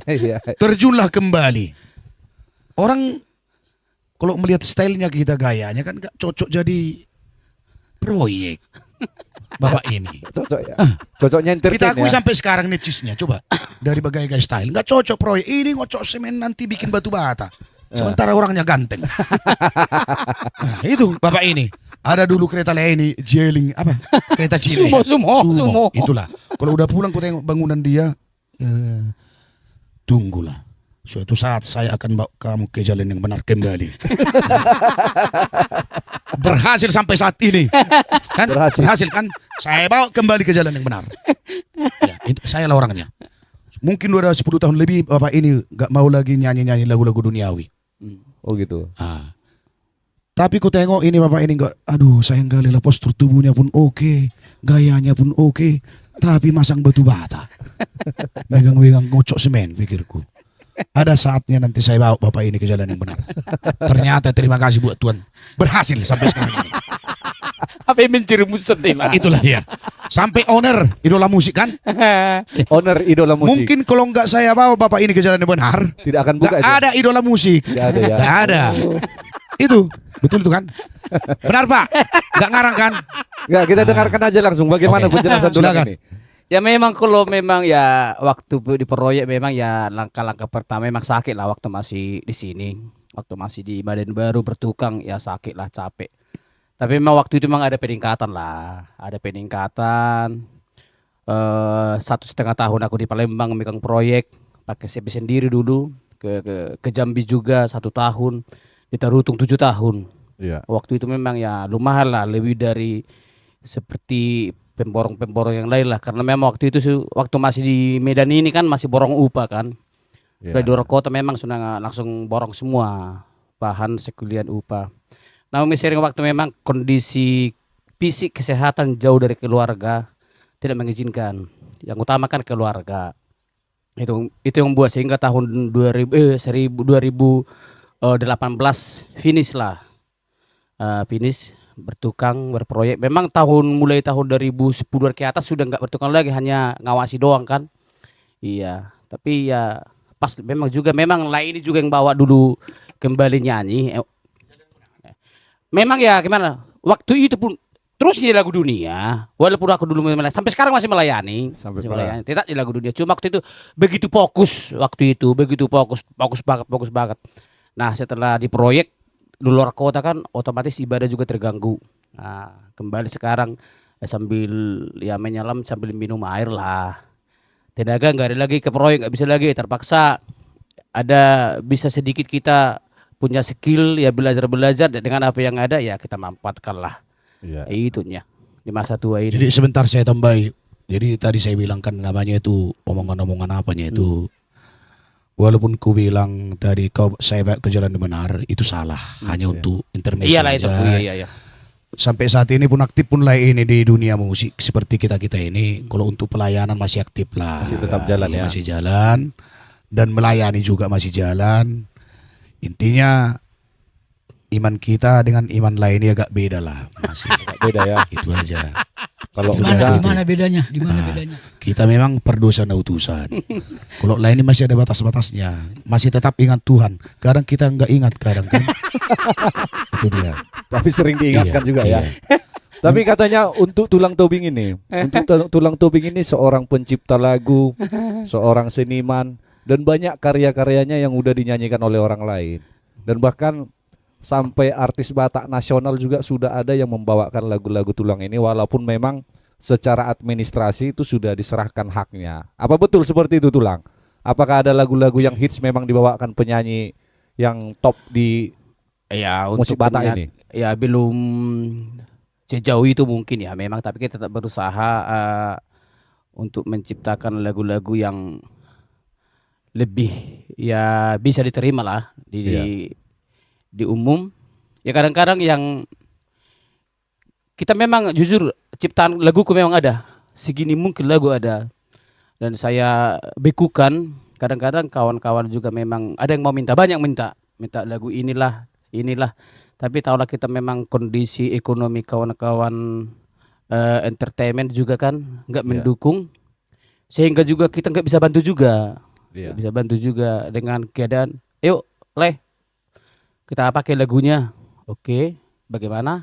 Iya. Terjunlah kembali. Orang kalau melihat stylenya kita gayanya kan gak cocok jadi proyek bapak ini. Cocok ya. Cocoknya entertain Kita akui ya. sampai sekarang necisnya coba dari berbagai style nggak cocok proyek ini, ngocok semen nanti bikin batu bata. Sementara orangnya ganteng. Nah, itu bapak ini. Ada dulu kereta ini jeling apa? Kereta Cile. Sumo. Itulah. Kalau udah pulang ku tengok bangunan dia, tunggulah. Suatu saat saya akan bawa kamu ke jalan yang benar kembali. Berhasil sampai saat ini. Kan? Berhasil kan? Saya bawa kembali ke jalan yang benar. Ya, itu saya lah orangnya. Mungkin udah 10 tahun lebih bapak ini gak mau lagi nyanyi-nyanyi lagu-lagu duniawi. Oh gitu. Ah. Tapi ku tengok ini bapak ini enggak, aduh sayang kali lah, postur tubuhnya pun oke, gayanya pun oke, tapi masang batu bata. Megang-megang ngocok semen pikirku. Ada saatnya nanti saya bawa bapak ini ke jalan yang benar. Ternyata terima kasih buat Tuhan, berhasil sampai sekarang ini. Apa yang menjerumuskan deh lah. Itulah ya. Sampai owner idola musik kan? Owner idola musik. Mungkin kalau enggak saya bawa bapak ini ke jalan yang benar, tidak akan buka enggak itu. ada idola musik. Tidak ada ya. Enggak ada. Itu betul itu kan? Benar Pak? Enggak ngarang kan? Enggak, kita dengarkan aja langsung bagaimana Oke. penjelasan Tulang Silakan. ini. Ya memang kalau memang ya waktu di proyek memang ya langkah-langkah pertama memang sakit lah waktu masih di sini. Waktu masih di Maden Baru bertukang ya sakit lah, capek. Tapi memang waktu itu memang ada peningkatan lah. Ada peningkatan. 1,5 tahun aku di Palembang megang proyek. Pakai CV sendiri dulu. Ke Jambi juga 1 tahun. Di Tarutung 7 tahun. Iya. Waktu itu memang ya lumayan lah. Lebih dari seperti pemborong-pemborong yang lain lah. Karena memang waktu itu waktu masih di Medan ini kan masih borong upah kan. Iya. Di luar kota memang sudah langsung borong semua. Bahan sekulian upah. Namun sering waktu memang kondisi fisik kesehatan jauh dari keluarga tidak mengizinkan. Yang utama kan keluarga. Itu yang membuat sehingga tahun 2018 finish lah. Finish bertukang berproyek. Memang mulai tahun 2010 ke atas sudah nggak bertukang lagi, hanya ngawasi doang kan. Iya, tapi ya pas memang lain juga yang bawa dulu kembali nyanyi. Memang ya gimana? Waktu itu pun terus di lagu dunia, walaupun aku dulu sampai sekarang masih melayani, masih melayani. Tidak di lagu dunia. Cuma waktu itu begitu fokus, fokus banget. Nah, setelah di proyek di luar kota kan otomatis ibadah juga terganggu. Nah, kembali sekarang sambil ya menyelam sambil minum air lah. Tenaga nggak ada lagi ke proyek, nggak bisa lagi, terpaksa ada bisa sedikit kita punya skill ya belajar dengan apa yang ada ya kita manfaatkan lah. Iya. Itunya di masa tua ini. Jadi sebentar saya tambahi. Jadi tadi saya bilang kan namanya itu omongan-omongan apanya itu. Walaupun ku bilang tadi saya bawa ke jalan yang benar itu salah, hanya untuk intermezzo Iyalah itu. aja. Iya. Sampai saat ini pun aktif pun lah ini di dunia musik seperti kita ini. Kalau untuk pelayanan masih aktif lah. Masih tetap jalan ya. Masih jalan dan melayani juga masih jalan. Intinya iman kita dengan iman lainnya agak beda lah, masih Beda ya. itu aja. Kalau Itu Di kita kan. mana bedanya? Di mana Ah. bedanya? Kita memang perdosa dan utusan. Kalau lain ini masih ada batas-batasnya. Masih tetap ingat Tuhan. Kadang kita nggak ingat kadang kan. Itu dia. tapi sering diingatkan Iya, juga iya. ya. Tapi katanya untuk tulang tobing ini, untuk tulang tobing ini seorang pencipta lagu, seorang seniman, dan banyak karya-karyanya yang udah dinyanyikan oleh orang lain. Dan bahkan sampai artis Batak nasional juga sudah ada yang membawakan lagu-lagu tulang ini, walaupun memang secara administrasi itu sudah diserahkan haknya. Apa betul seperti itu tulang? Apakah ada lagu-lagu yang hits memang dibawakan penyanyi yang top di Ya musik untuk Batak penyanyi- ini? Ya belum sejauh itu mungkin ya memang, tapi kita tetap berusaha untuk menciptakan lagu-lagu yang lebih ya bisa diterima lah di umum. Ya kadang-kadang yang kita memang jujur ciptaan laguku memang ada, segini mungkin lagu ada, dan saya bekukan. Kadang-kadang kawan-kawan juga memang ada yang mau banyak minta lagu inilah. Tapi tahulah kita memang kondisi ekonomi kawan-kawan entertainment juga kan nggak mendukung, sehingga juga kita nggak bisa bantu juga. Nggak bisa bantu juga dengan keadaan. Yuk, kita pakai lagunya. Oke, bagaimana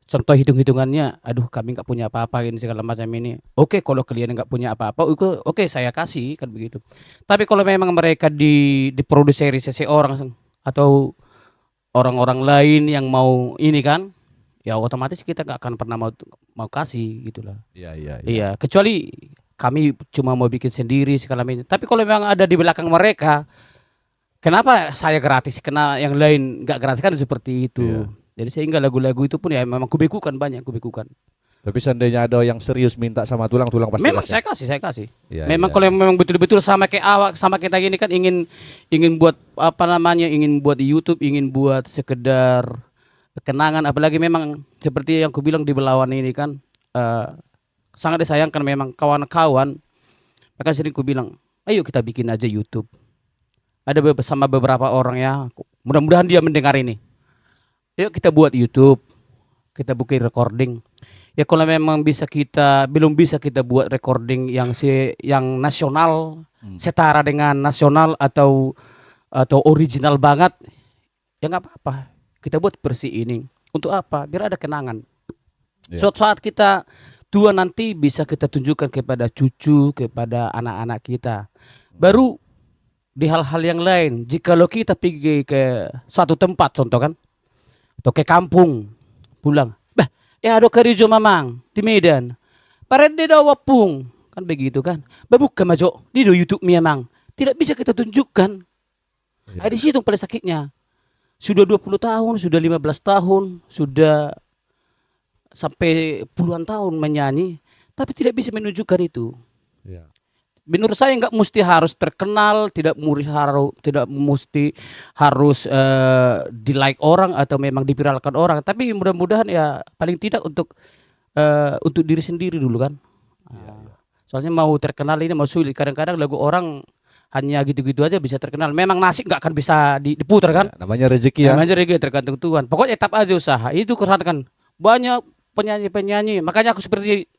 contoh hitung-hitungannya? Aduh, kami nggak punya apa-apa ini segala macam ini. Oke, kalau kalian nggak punya apa-apa, oke saya kasih kan begitu. Tapi kalau memang mereka diproduksi seseorang atau orang-orang lain yang mau ini kan, ya otomatis kita nggak akan pernah mau kasih gitulah. Iya, kecuali kami cuma mau bikin sendiri segala macam. Tapi kalau memang ada di belakang mereka, kenapa saya gratis, kena yang lain nggak gratis, kan seperti itu. Jadi sehingga lagu-lagu itu pun ya memang kubekukan. Tapi seandainya ada yang serius minta sama tulang pasti Memang kasih. saya kasih. Iya, Memang iya. kalau memang betul-betul sama kayak awak, sama kita gini kan ingin buat apa namanya, ingin buat di YouTube, ingin buat sekedar kenangan, apalagi memang seperti yang ku bilang di Belawan ini kan sangat disayangkan memang kawan-kawan. Maka sering ku bilang, ayo kita bikin aja YouTube. Ada sama beberapa orang ya, mudah-mudahan dia mendengar ini. Yuk kita buat YouTube, kita bikin recording. Ya kalau memang belum bisa kita buat recording yang nasional, setara dengan nasional atau original banget, ya nggak apa-apa. Kita buat versi ini. Untuk apa? Biar ada kenangan. Suatu saat kita tua nanti bisa kita tunjukkan kepada cucu, kepada anak-anak kita. Baru di hal-hal yang lain, jikalau kita pergi ke suatu tempat, contoh kan, atau ke kampung, pulang, ya ada kerijo mamang di Medan, parede da wapung, kan begitu kan, babuka majo di YouTube memang tidak bisa kita tunjukkan. Di situ paling sakitnya. Sudah 20 tahun, sudah 15 tahun, sudah sampai puluhan tahun menyanyi, tapi tidak bisa menunjukkan itu. Menurut saya nggak mesti harus terkenal, tidak mesti harus di like orang atau memang dipiralkan orang. Tapi mudah-mudahan ya paling tidak untuk diri sendiri dulu kan. Soalnya mau terkenal ini mau sulit. Kadang-kadang lagu orang hanya gitu-gitu aja bisa terkenal. Memang nasib nggak akan bisa diputar kan. Namanya rezeki ya. Namanya rezeki tergantung Tuhan. Pokoknya tetap aja usaha. Itu kan banyak penyanyi-penyanyi. Makanya aku seperti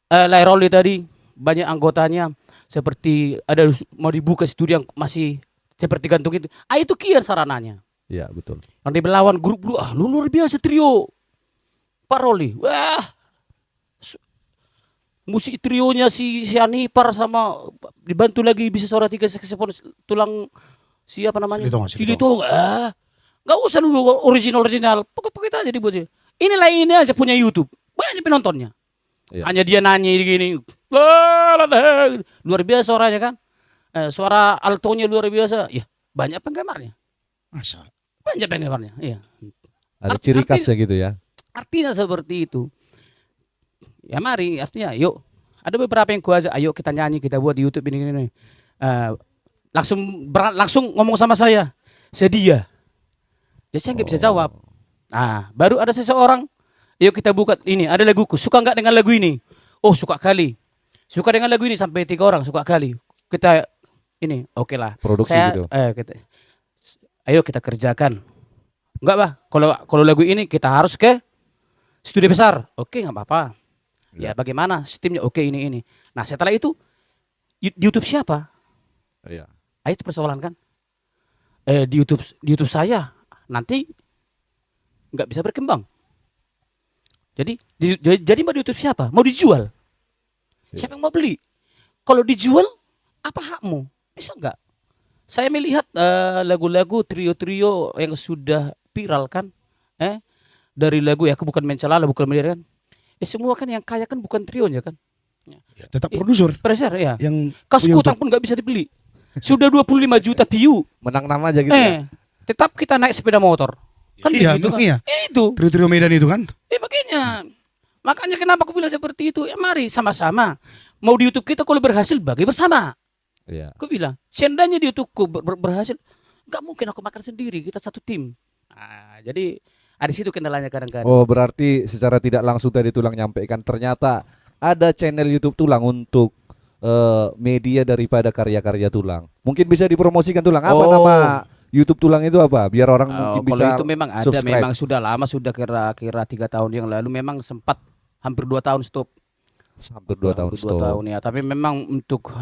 Lairoli tadi. Banyak anggotanya seperti ada mau dibuka studio yang masih seperti gantung itu. Itu kian sarananya. Iya, betul. Nanti berlawan grup dulu, lu luar biasa trio. Pak Roli, wah. Musik trionya si Anipar sama dibantu lagi bisa suara 3 saksofon tulang siapa namanya? Silitong. Nggak usah dulu original. Pokoknya aja dibuat. Ini aja punya YouTube. Banyak penontonnya. Iya. Hanya dia nyanyi gini. Luar biasa suaranya kan. Suara altonya luar biasa. Ya, banyak penggemarnya. Masa? Banyak penggemarnya. Iya. Ada ciri khasnya gitu ya. Artinya seperti itu. Ya mari, artinya yuk. Ada beberapa yang kuaja, ayo kita nyanyi, kita buat di YouTube ini. Langsung ngomong sama saya. Sedia. Jadi saya nggak bisa jawab. Nah, baru ada seseorang, yuk kita buka ini, ada laguku. Suka nggak dengan lagu ini? Oh, suka kali. Suka dengan lagu ini sampai 3 orang suka kali. Kita ini, oke lah. Produksi saya, gitu. ayo kita kerjakan. Enggak bah, kalau lagu ini kita harus ke studio besar. Oke, nggak apa-apa. Ya bagaimana sistemnya? Oke, ini. Nah setelah itu di YouTube siapa? Iya. Itu persoalan kan? Di YouTube saya nanti nggak bisa berkembang. Jadi mau di YouTube siapa? Mau dijual? Siapa yang mau beli? Kalau dijual, apa hakmu? Bisa nggak? Saya melihat lagu-lagu trio-trio yang sudah viral kan, dari lagu ya, aku bukan mencela, bukan melihat kan. Semua kan yang kaya kan bukan trionya kan. Ya, tetap produser Produser ya. yang Kas punya kutang YouTube. pun nggak bisa dibeli. Sudah 25 juta view. Menang nama aja gitu ya. Tetap kita naik sepeda motor. Kan Iya, begitu kan? iya. Itu. Trio-trio Medan itu kan. Makanya kenapa aku bilang seperti itu? Ya mari sama-sama. Mau di YouTube kita kalau berhasil bagi bersama. Iya. Aku bilang, seandainya di YouTubeku berhasil, nggak mungkin aku makan sendiri. Kita satu tim. Jadi ada situ kendalanya kadang-kadang. Oh, berarti secara tidak langsung tadi Tulang nyampaikan ternyata ada channel YouTube Tulang untuk media daripada karya-karya Tulang. Mungkin bisa dipromosikan Tulang. Apa nama YouTube Tulang itu apa? Biar orang mungkin bisa kalau itu memang ada, subscribe. memang sudah lama, sudah kira-kira 3 tahun yang lalu memang sempat hampir 2 tahun stop. Hampir 2 tahun. Hampir 2 tahun ya. Tapi memang untuk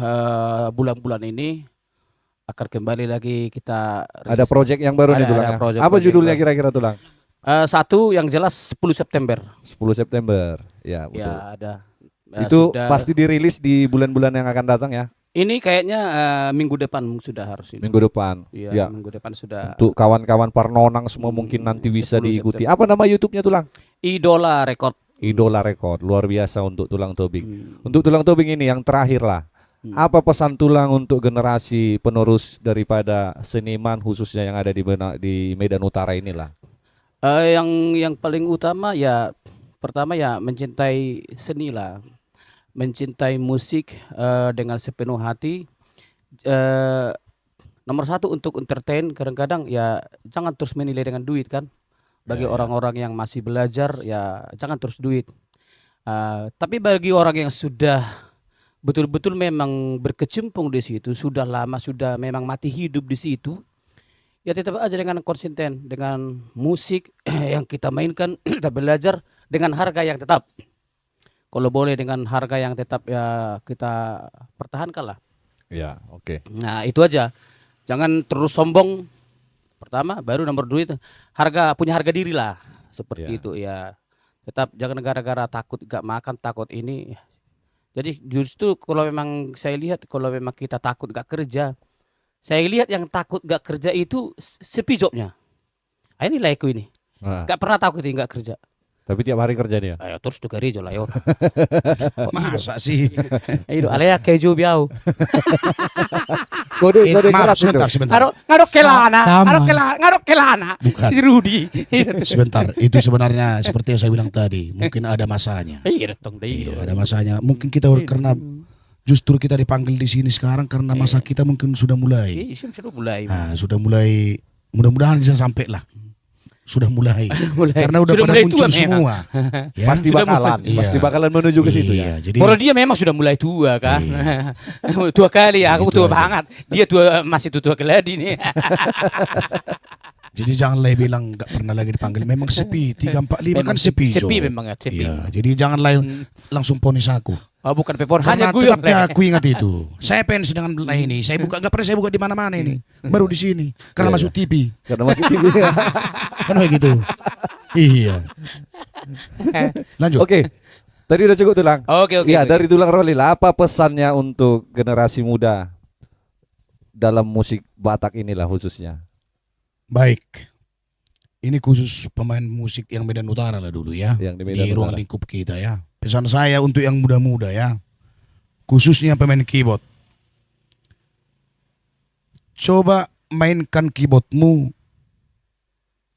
bulan-bulan ini akan kembali lagi kita Ada project yang baru nih Ada Tulang. Ya? project- Apa project judulnya baru. kira-kira Tulang? Satu yang jelas 10 September. 10 September. Ya, betul. Ya ada. Itu Sudah. pasti dirilis di bulan-bulan yang akan datang ya. Ini kayaknya minggu depan sudah harus ini. Minggu depan. Iya, Ya. minggu depan sudah. Untuk kawan-kawan Parnonang semua mungkin nanti bisa 10 diikuti. September. Apa nama YouTube-nya Tulang? Idola Record. Idola Record. Luar biasa untuk Tulang Tobing. Hmm. Untuk Tulang Tobing ini yang terakhir lah. Apa pesan Tulang untuk generasi penerus daripada seniman khususnya yang ada di Medan Utara inilah? Yang paling utama ya, pertama ya mencintai seni lah, mencintai musik dengan sepenuh hati. Nomor satu untuk entertain, kadang-kadang ya jangan terus menilai dengan duit kan. Bagi orang-orang yang masih belajar ya jangan terus duit. Tapi bagi orang yang sudah betul-betul memang berkecimpung di situ, sudah lama, sudah memang mati hidup di situ, ya tetap aja dengan konsisten, dengan musik yang kita mainkan, kita belajar dengan harga yang tetap. Kalau boleh dengan harga yang tetap ya kita pertahankan lah. Ya, oke. Nah itu aja, jangan terus sombong. Pertama, baru nomor 2 itu punya harga diri lah, seperti Ya. itu ya. Tetap jangan gara-gara takut gak makan, takut ini. Jadi justru kalau memang saya lihat, kalau memang kita takut gak kerja, saya lihat yang takut gak kerja itu sepi jobnya. Ini laiku ini, Nah, gak pernah takut ini gak kerja. tapi tiap hari kerja dia. Ayo terus juga rejo lah yo. Masa sih? Ayo alea keju biau. Kode Maaf, keras itu. sebentar. Ngarok kelana, Sama. ngarok kelana. Bukan. Si Rudi. Sebentar, itu sebenarnya seperti yang saya bilang tadi, mungkin ada masanya. Iya dong deh. Iya, ada masanya. Mungkin kita karena justru kita dipanggil di sini sekarang karena masa kita mungkin sudah mulai. Iya, sudah mulai. Nah, sudah mulai, mudah-mudahan bisa sampai lah. Sudah mulai. Mulai. Karena udah Sudah pada mulai muncul tua memang. semua. Ya. Pasti Sudah bakalan, mulai. pasti Iya. bakalan menuju ke situ ya. Iya, jadi Kalau dia memang sudah mulai tua kan. Tua kali, aku Itu tua aja. banget. Dia tua, masih tua keladi nih. jadi janganlah bilang nggak pernah lagi dipanggil. Memang sepi. 3, 4, 5 kan sepi. Jo. Sepi memang ya, sepi. Iya, jadi janganlah langsung ponis aku. Oh, bukan pepon, Karena hanya guyong. tetapnya aku ingat itu. Saya fans dengan ini. Saya buka, nggak pernah saya buka di mana-mana ini. Baru di sini. Karena Iya, masuk TV. Karena masih TV. Kan begitu. Iya. Lanjut. Oke. Tadi udah cukup Tulang. Oke. Iya, dari Tulang Rolil, apa pesannya untuk generasi muda dalam musik Batak inilah khususnya? Baik. Ini khusus pemain musik yang Medan Utara lah dulu ya. Yang di Medan ruang Utara. lingkup kita ya. Pesan saya untuk yang muda-muda ya. Khususnya pemain keyboard. Coba mainkan keyboardmu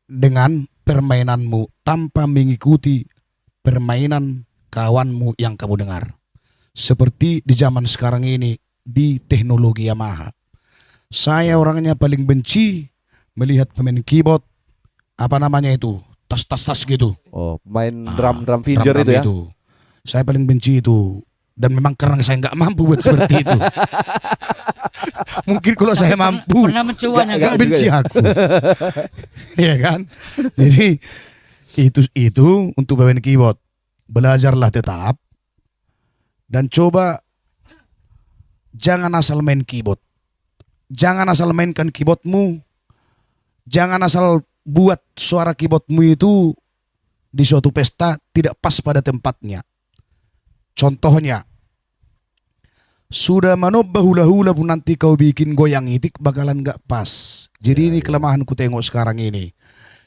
dengan permainanmu tanpa mengikuti permainan kawanmu yang kamu dengar. Seperti di zaman sekarang ini di teknologi Yamaha. Saya orangnya paling benci melihat pemain keyboard apa namanya itu tas gitu. Oh, main Ah, drum finger drum-drum itu ya. Saya paling benci itu. Dan memang karena saya nggak mampu buat seperti itu. Mungkin kalau saya mampu, Pernah mencobanya nggak nggak? benci aku. Iya kan? Jadi itu untuk bermain keyboard. Belajarlah tetap dan coba jangan asal main keyboard. Jangan asal mainkan keyboardmu. Jangan asal buat suara keyboardmu itu di suatu pesta tidak pas pada tempatnya. Contohnya, sudah manob hula-hula pun nanti kau bikin goyang itik bakalan gak pas. Jadi ini kelemahan ku tengok sekarang ini.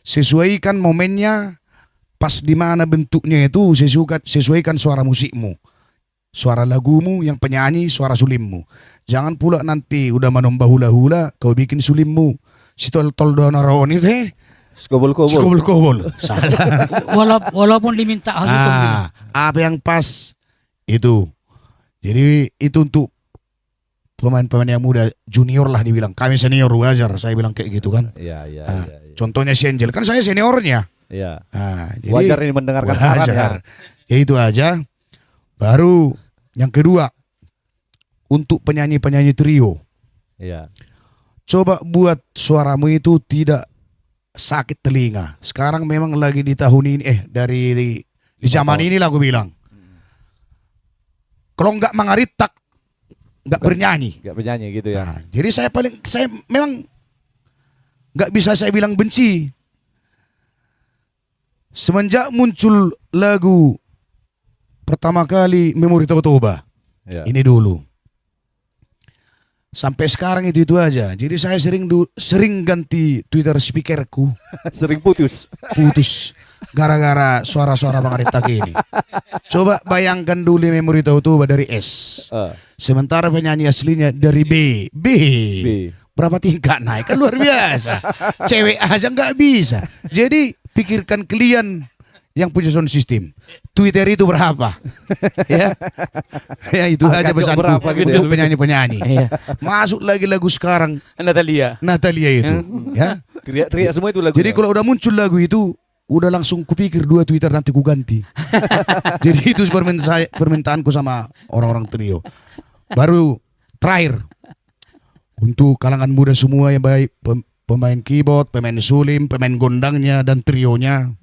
Sesuaikan momennya, pas di mana bentuknya itu, sesuaikan suara musikmu. Suara lagumu, yang penyanyi, suara sulimmu. Jangan pula nanti udah manob hula-hula, kau bikin sulimmu. Si tol-tol donaroni teh, Skobol-kobol. salah. Walaupun diminta harus Apa yang pas itu. Jadi itu untuk pemain-pemain yang muda, junior lah dibilang. Kami senior wajar, saya bilang kayak gitu kan. Iya, iya, Ah, iya. Contohnya si Angel, kan saya seniornya. Iya. Jadi Wajar ini mendengarkan saran ya. wajar. Ya itu aja. Baru yang kedua, untuk penyanyi-penyanyi trio, Iya. coba buat suaramu itu tidak sakit telinga. Sekarang memang lagi di tahun ini, di zaman ini lah aku bilang. Kalau nggak mengaritak, nggak bernyanyi. Gak penyanyi gitu ya. Nah, jadi saya memang nggak bisa saya bilang benci. Semenjak muncul lagu pertama kali Memori Toba, Iya. ini dulu. Sampai sekarang itu aja. Jadi saya sering ganti Twitter speakerku, Sering putus. putus gara-gara suara-suara Bang Aritak ini. Coba bayangkan dulu Memori Toba dari S. Sementara penyanyi aslinya dari B. Berapa tingkat naik, kan luar biasa. Cewek aja nggak bisa. Jadi pikirkan kalian yang punya sound system, Twitter itu berapa? Ya, ya itu Angka aja jok pesanku berapa gitu untuk ya? penyanyi-penyanyi. Iya. Masuk lagi lagu sekarang Natalia. Natalia itu, ya. Teriak-teriak semua itu lagu. Jadi kalau udah muncul lagu itu, udah langsung kupikir 2 Twitter nanti ku ganti. Jadi itu permintaanku sama orang-orang trio. Baru terakhir, untuk kalangan muda semua yang baik, pemain keyboard, pemain sulim, pemain gondangnya dan trionya.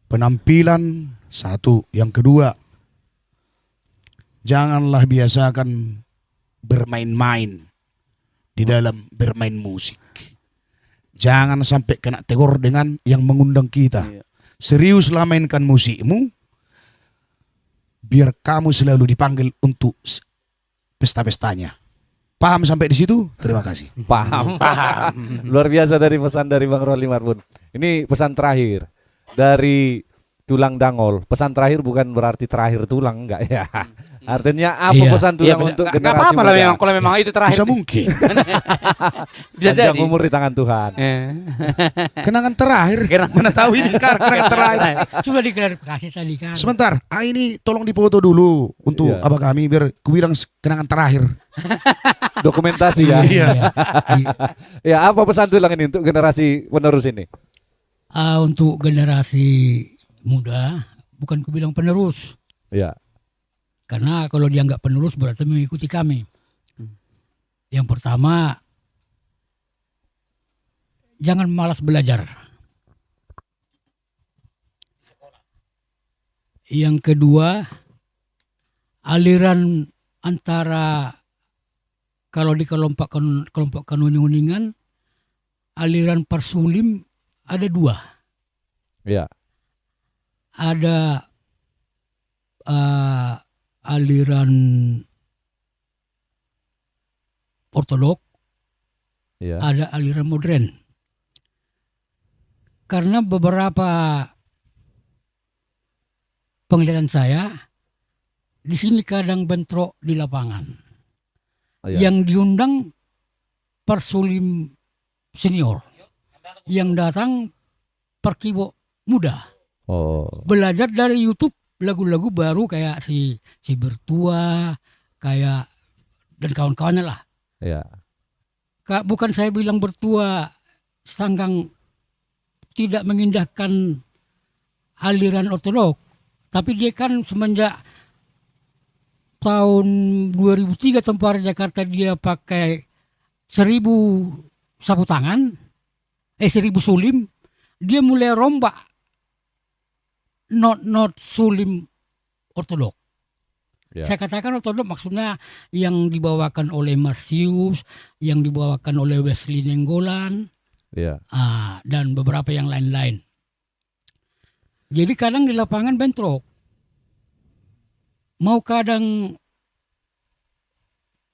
Penampilan satu, yang kedua, janganlah biasakan bermain-main di dalam bermain musik. Jangan sampai kena tegur dengan yang mengundang kita. Seriuslah mainkan musikmu, biar kamu selalu dipanggil untuk pesta-pestanya. Paham sampai di situ? Terima kasih. Paham. Luar biasa dari pesan dari Bang Rolly Marbun. Ini pesan terakhir dari Tulang Dangol. Pesan terakhir bukan berarti terakhir tulang, enggak ya. Artinya apa Iya. pesan tulang untuk Nggak generasi apa-apa lah muda? memang kalau memang itu terakhir. Bisa mungkin. Bisa Panjang jadi. umur di tangan Tuhan. Kenangan terakhir. Mana tahu ini sekarang kenangan terakhir. Sudah diklarifikasi tadi kan. Sebentar, ini tolong dipoto dulu untuk Iya. abah kami biar ku bilang kenangan terakhir. Dokumentasi ya. Iya. Ya, apa pesan tulang ini untuk generasi penerus ini? Untuk generasi muda, bukan ku bilang penerus. Ya. Karena kalau dianggap penerus berarti mengikuti kami. Yang pertama, jangan malas belajar. Yang kedua, aliran antara kalau dikelompokkan uning-uningan, aliran persulim ada 2. Ya. Ada aliran ortodok, Ya. ada aliran modern. Karena beberapa penglihatan saya di sini kadang bentrok di lapangan. Ya. Yang diundang persulim senior, yang datang perkibo muda. Oh. Belajar dari YouTube lagu-lagu baru kayak si Bertua, kayak dan kawan-kawannya lah. Ya. Bukan saya bilang Bertua Sanggang tidak mengindahkan aliran ortodok, tapi dia kan semenjak tahun 2003 Tempara Jakarta dia pakai 1000 sapu tangan, 1000 sulim, dia mulai rombak not sulim ortodok. Ya. Saya katakan ortodok maksudnya yang dibawakan oleh Marsius, yang dibawakan oleh Wesley Nenggolan, Ya. dan beberapa yang lain-lain. Jadi kadang di lapangan bentrok. Mau kadang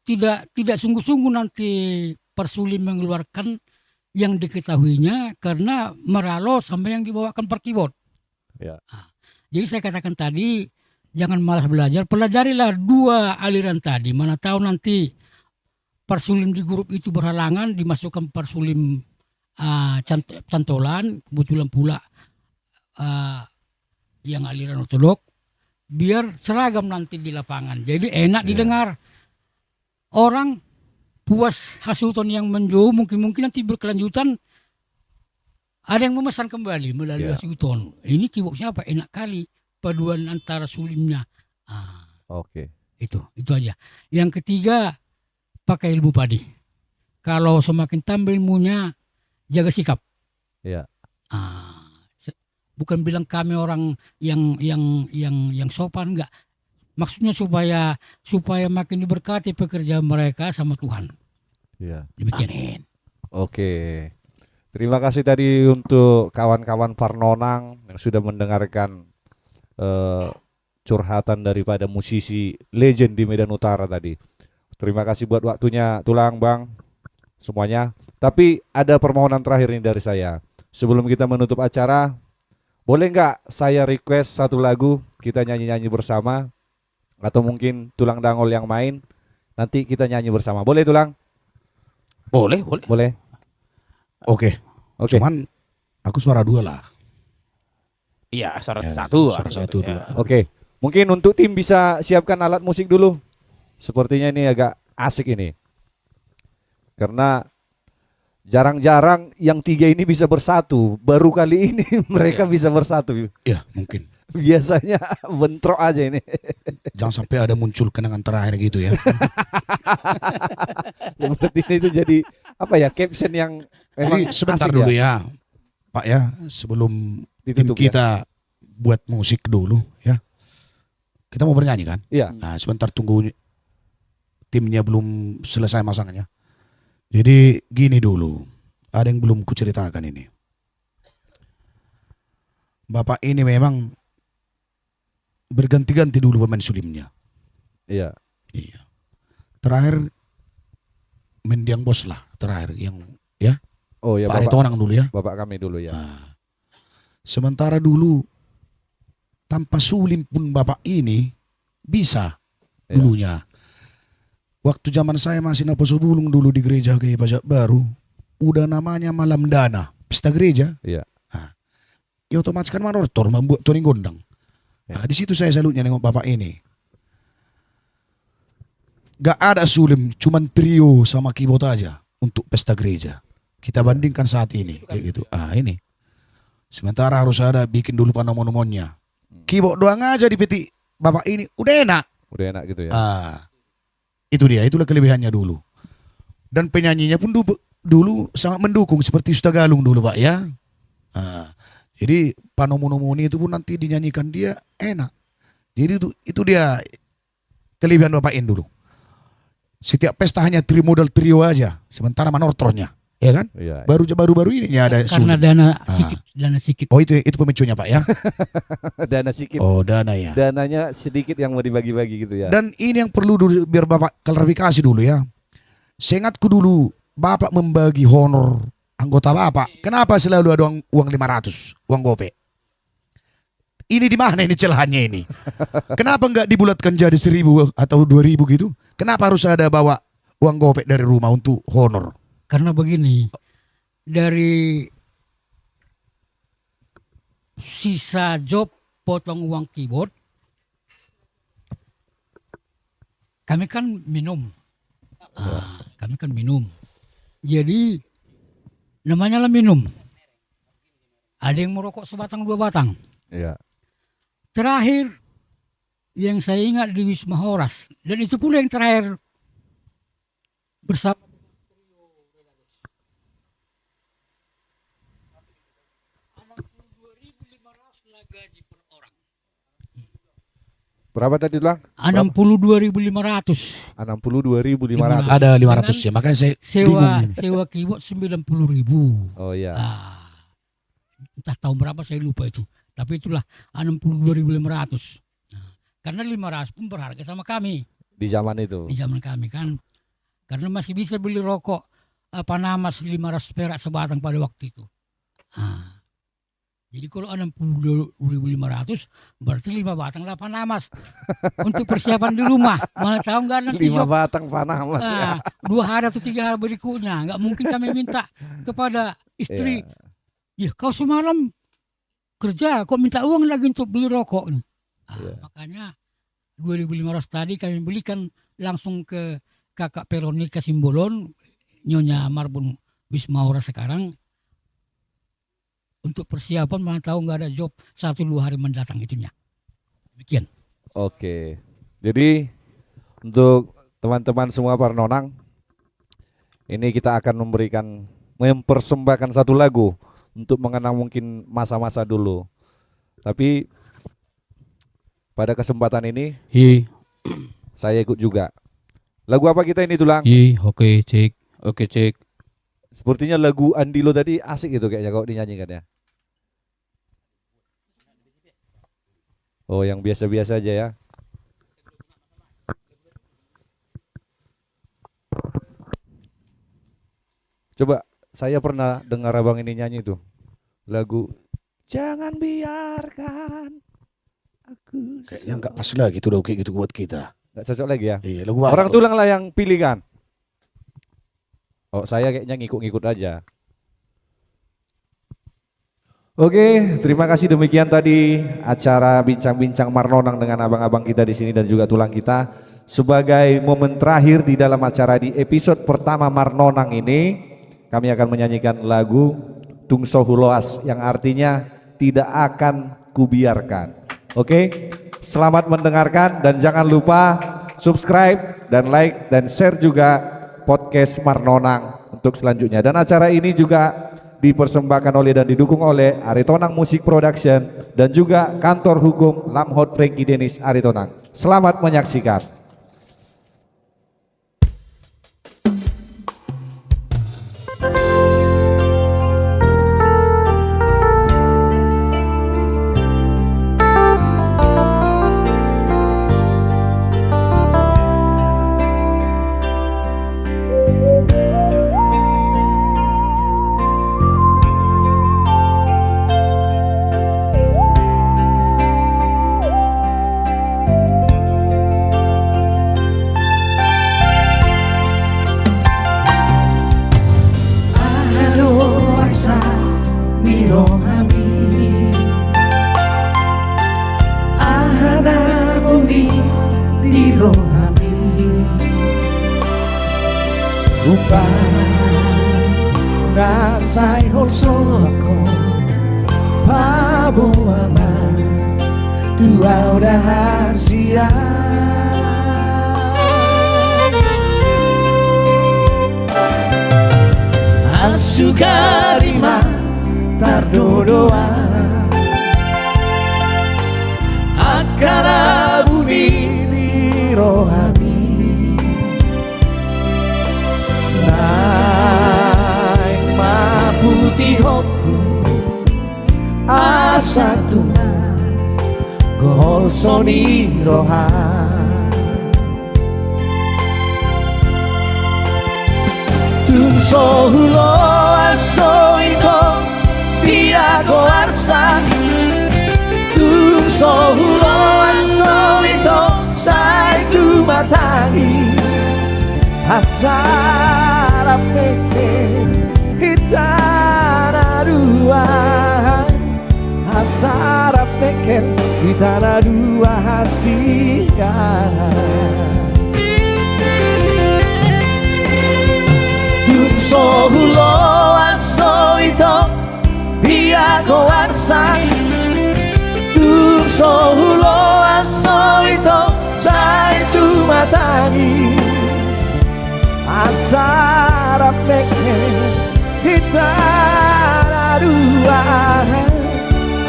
tidak sungguh-sungguh nanti Persulim mengeluarkan yang diketahuinya karena meralo sampai yang dibawakan per keyboard. Ya. Jadi saya katakan tadi jangan malas belajar, pelajarilah dua aliran tadi. Mana tahu nanti Persulim di grup itu berhalangan dimasukkan Persulim cantolan, kebetulan pula yang aliran ortodok, biar seragam nanti di lapangan. Jadi enak didengar. Orang puas hasutan yang menjauh, mungkin nanti berkelanjutan ada yang memesan kembali melalui hasutan. Ini keyboard siapa? Enak kali paduan antara sulimnya. Oke. Itu aja. Yang ketiga, pakai ilmu padi. Kalau semakin tambah ilmunya, jaga sikap. Ya. Bukan bilang kami orang yang sopan, enggak. Maksudnya supaya makin diberkati pekerjaan mereka sama Tuhan. Ya. Demikian. Amin. Oke. Terima kasih tadi untuk kawan-kawan Parnonang yang sudah mendengarkan curhatan daripada musisi legend di Medan Utara tadi. Terima kasih buat waktunya Tulang, Bang, semuanya. Tapi ada permohonan terakhir nih dari saya. Sebelum kita menutup acara, boleh nggak saya request satu lagu kita nyanyi-nyanyi bersama? Atau mungkin Tulang Dangol yang main, nanti kita nyanyi bersama. Boleh Tulang? Boleh. Boleh? Oke. Oke. Cuman aku suara 2 lah. Iya, suara Ya, satu. suara 1, 2. Oke. Mungkin untuk tim bisa siapkan alat musik dulu. Sepertinya ini agak asik ini. Karena jarang-jarang yang 3 ini bisa bersatu. Baru kali ini mereka bisa bersatu. Ya, mungkin. Biasanya bentrok aja ini. Jangan sampai ada muncul kenangan terakhir gitu ya. Seperti ini itu jadi apa ya, caption yang memang Jadi sebentar asik dulu ya, Pak ya, sebelum tim Ditutup ya. kita buat musik dulu ya. Kita mau bernyanyi kan? Iya. Nah, sebentar tunggu timnya belum selesai masangnya. Jadi gini dulu, ada yang belum kuceritakan ini. Bapak ini memang berganti-ganti dulu pemain sulimnya. Iya. Iya. Terakhir Mendiang Bos lah, terakhir yang ya. Oh ya, Pak Aritonang dulu ya. Bapak kami dulu ya. Sementara dulu tanpa sulim pun bapak ini bisa Ya. dulunya. Waktu zaman saya masih naposo bulung dulu di gereja kayak Pajak Baru, udah namanya malam dana, pesta gereja. Iya. Ya otomatis kan manortor membuat touring gondang. Ya. Nah, di situ saya salutnya nengok bapak ini. Gak ada sulim, cuman trio sama keyboard aja untuk pesta gereja. Kita bandingkan saat ini kayak gitu. Ini. Sementara harus ada bikin dulu panomon-nomonnya. Keyboard doang aja dipetik bapak ini udah enak. Udah enak gitu ya. Itu dia, itulah kelebihannya dulu. Dan penyanyinya pun dulu sangat mendukung seperti Ustaz Galung dulu Pak ya. Jadi panomon-nomoni itu pun nanti dinyanyikan dia enak. Jadi itu dia kelebihan bapak ini dulu. Setiap pesta hanya modal trio aja, sementara manortornya, ya kan? Iya. Baru-baru ini ada Karena sulit. dana sedikit. Oh itu pemicunya Pak ya. Dana sedikit. Oh dana ya. Dananya sedikit yang mau dibagi-bagi gitu ya. Dan ini yang perlu dulu, biar Bapak klarifikasi dulu ya. Seingatku dulu Bapak membagi honor anggota Bapak. Kenapa selalu ada uang 500, uang gope? Ini di mana ini celahnya ini? Kenapa nggak dibulatkan jadi 1.000 atau 2.000 gitu? Kenapa harus ada bawa uang gope dari rumah untuk honor? Karena begini, dari sisa job potong uang keyboard, kami kan minum. Kami kan minum. Jadi namanya lah minum. Ada yang merokok sebatang 2 batang. Iya. Terakhir yang saya ingat di Wisma Horas. Dan itu pula yang terakhir bersama. Berapa tadi tulang? 62.500. 62.500. Ada 500 ya, makanya saya bingung. Sewa keyboard 90.000. Oh iya. Entah tahun berapa saya lupa itu. Tapi itulah 62.500. Karena 500 pun berharga sama kami Di zaman itu. di zaman kami kan. Karena masih bisa beli rokok Panamas 500 perak sebatang pada waktu itu. Jadi kalau 62.500 berarti 5 batang lah Panamas untuk persiapan di rumah. Mana tahu nggak nanti 5 batang Panamas ya. 2 hari atau 3 hari berikutnya. Nggak mungkin kami minta kepada istri, ya kau semalam kerja, kok minta uang lagi untuk beli rokok. Makanya 2.500 tadi kami belikan langsung ke kakak Veronica Simbolon, Nyonya Marbun Wisma Horas sekarang. Untuk persiapan mana tahu nggak ada job 1-2 hari mendatang itunya. Demikian. Oke. Jadi untuk teman-teman semua para nonang, ini kita akan mempersembahkan satu lagu untuk mengenang mungkin masa-masa dulu. Tapi pada kesempatan ini saya ikut juga. Lagu apa kita ini tulang? Oke cek. Sepertinya lagu Andilo tadi asik gitu kayaknya kalau dinyanyikan ya. Oh, yang biasa-biasa aja ya. Coba, saya pernah dengar abang ini nyanyi tuh lagu Jangan Biarkan Aku. Kayaknya nggak pas lagi tuh kayak gitu buat kita. Nggak cocok lagi ya. Iya, lagu Orang apa? tulang lah yang pilih kan. Oh, saya kayaknya ngikut-ngikut aja. Oke, terima kasih demikian tadi acara bincang-bincang Marnonang dengan abang-abang kita di sini dan juga tulang kita. Sebagai momen terakhir di dalam acara di episode pertama Marnonang ini, kami akan menyanyikan lagu Tungso Huloas yang artinya tidak akan kubiarkan. Oke, selamat mendengarkan dan jangan lupa subscribe dan like dan share juga podcast Marnonang untuk selanjutnya. Dan acara ini juga dipersembahkan oleh dan didukung oleh Aritonang Music Production dan juga kantor hukum Lamhot Franky Denis Aritonang. Selamat menyaksikan. Rasai holsoko pabuama tua rahasia Asukarima tardodoa Akara bumi di rohami Putih hoku asa tuna gosoni roha Tungso hulo aso ito piago arsa Tungso hulo aso ito sai tu matangi Asara peke Hitana dua Asara pekel Hitana dua hasia Tungso hulo aso ito Piago arsa Tungso hulo aso ito Asara peke Hitara dua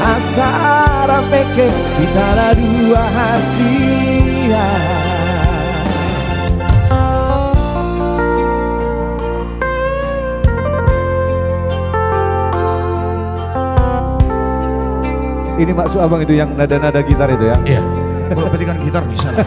Asara peke Hitara dua hasia. Ini maksud abang itu yang nada-nada gitar itu ya? Iya. Kalau petikan gitar bisa lah.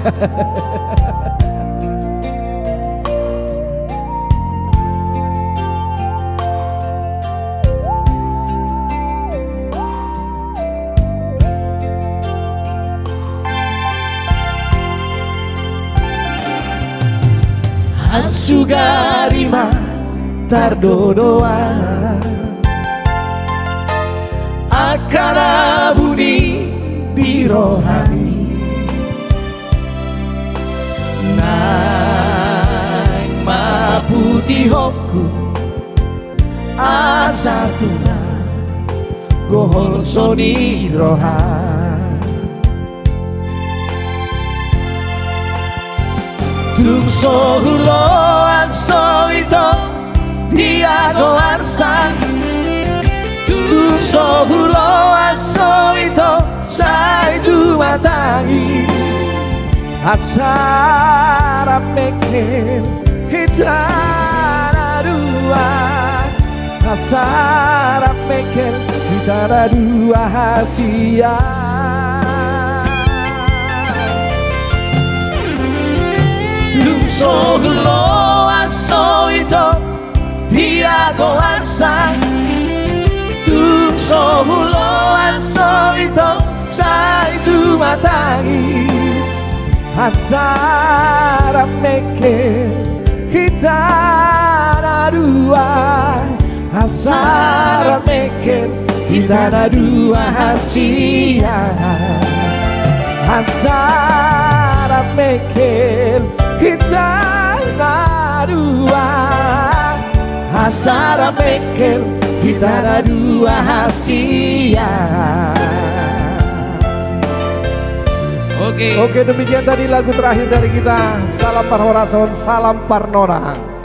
Asugarima tardodoa Akara buni di rohani Nang maputi hokku Asatuna gohol soni rohani Tung sohulo aso ito dia go arsan Tung sohulo aso ito sai dua tangis Asara pekel hitara dua Asara pekel hitara dua hasia. Sohulo aso ito dia go arsan Tung sohulo aso ito sai dua tangis Asara peke hitara dua Asara peke hitara dua hasia. Asara peke hitara dua Asara pekel hitara dua hasia. Oke, demikian tadi lagu terakhir dari kita. Salam Parhorason, salam Parnonang.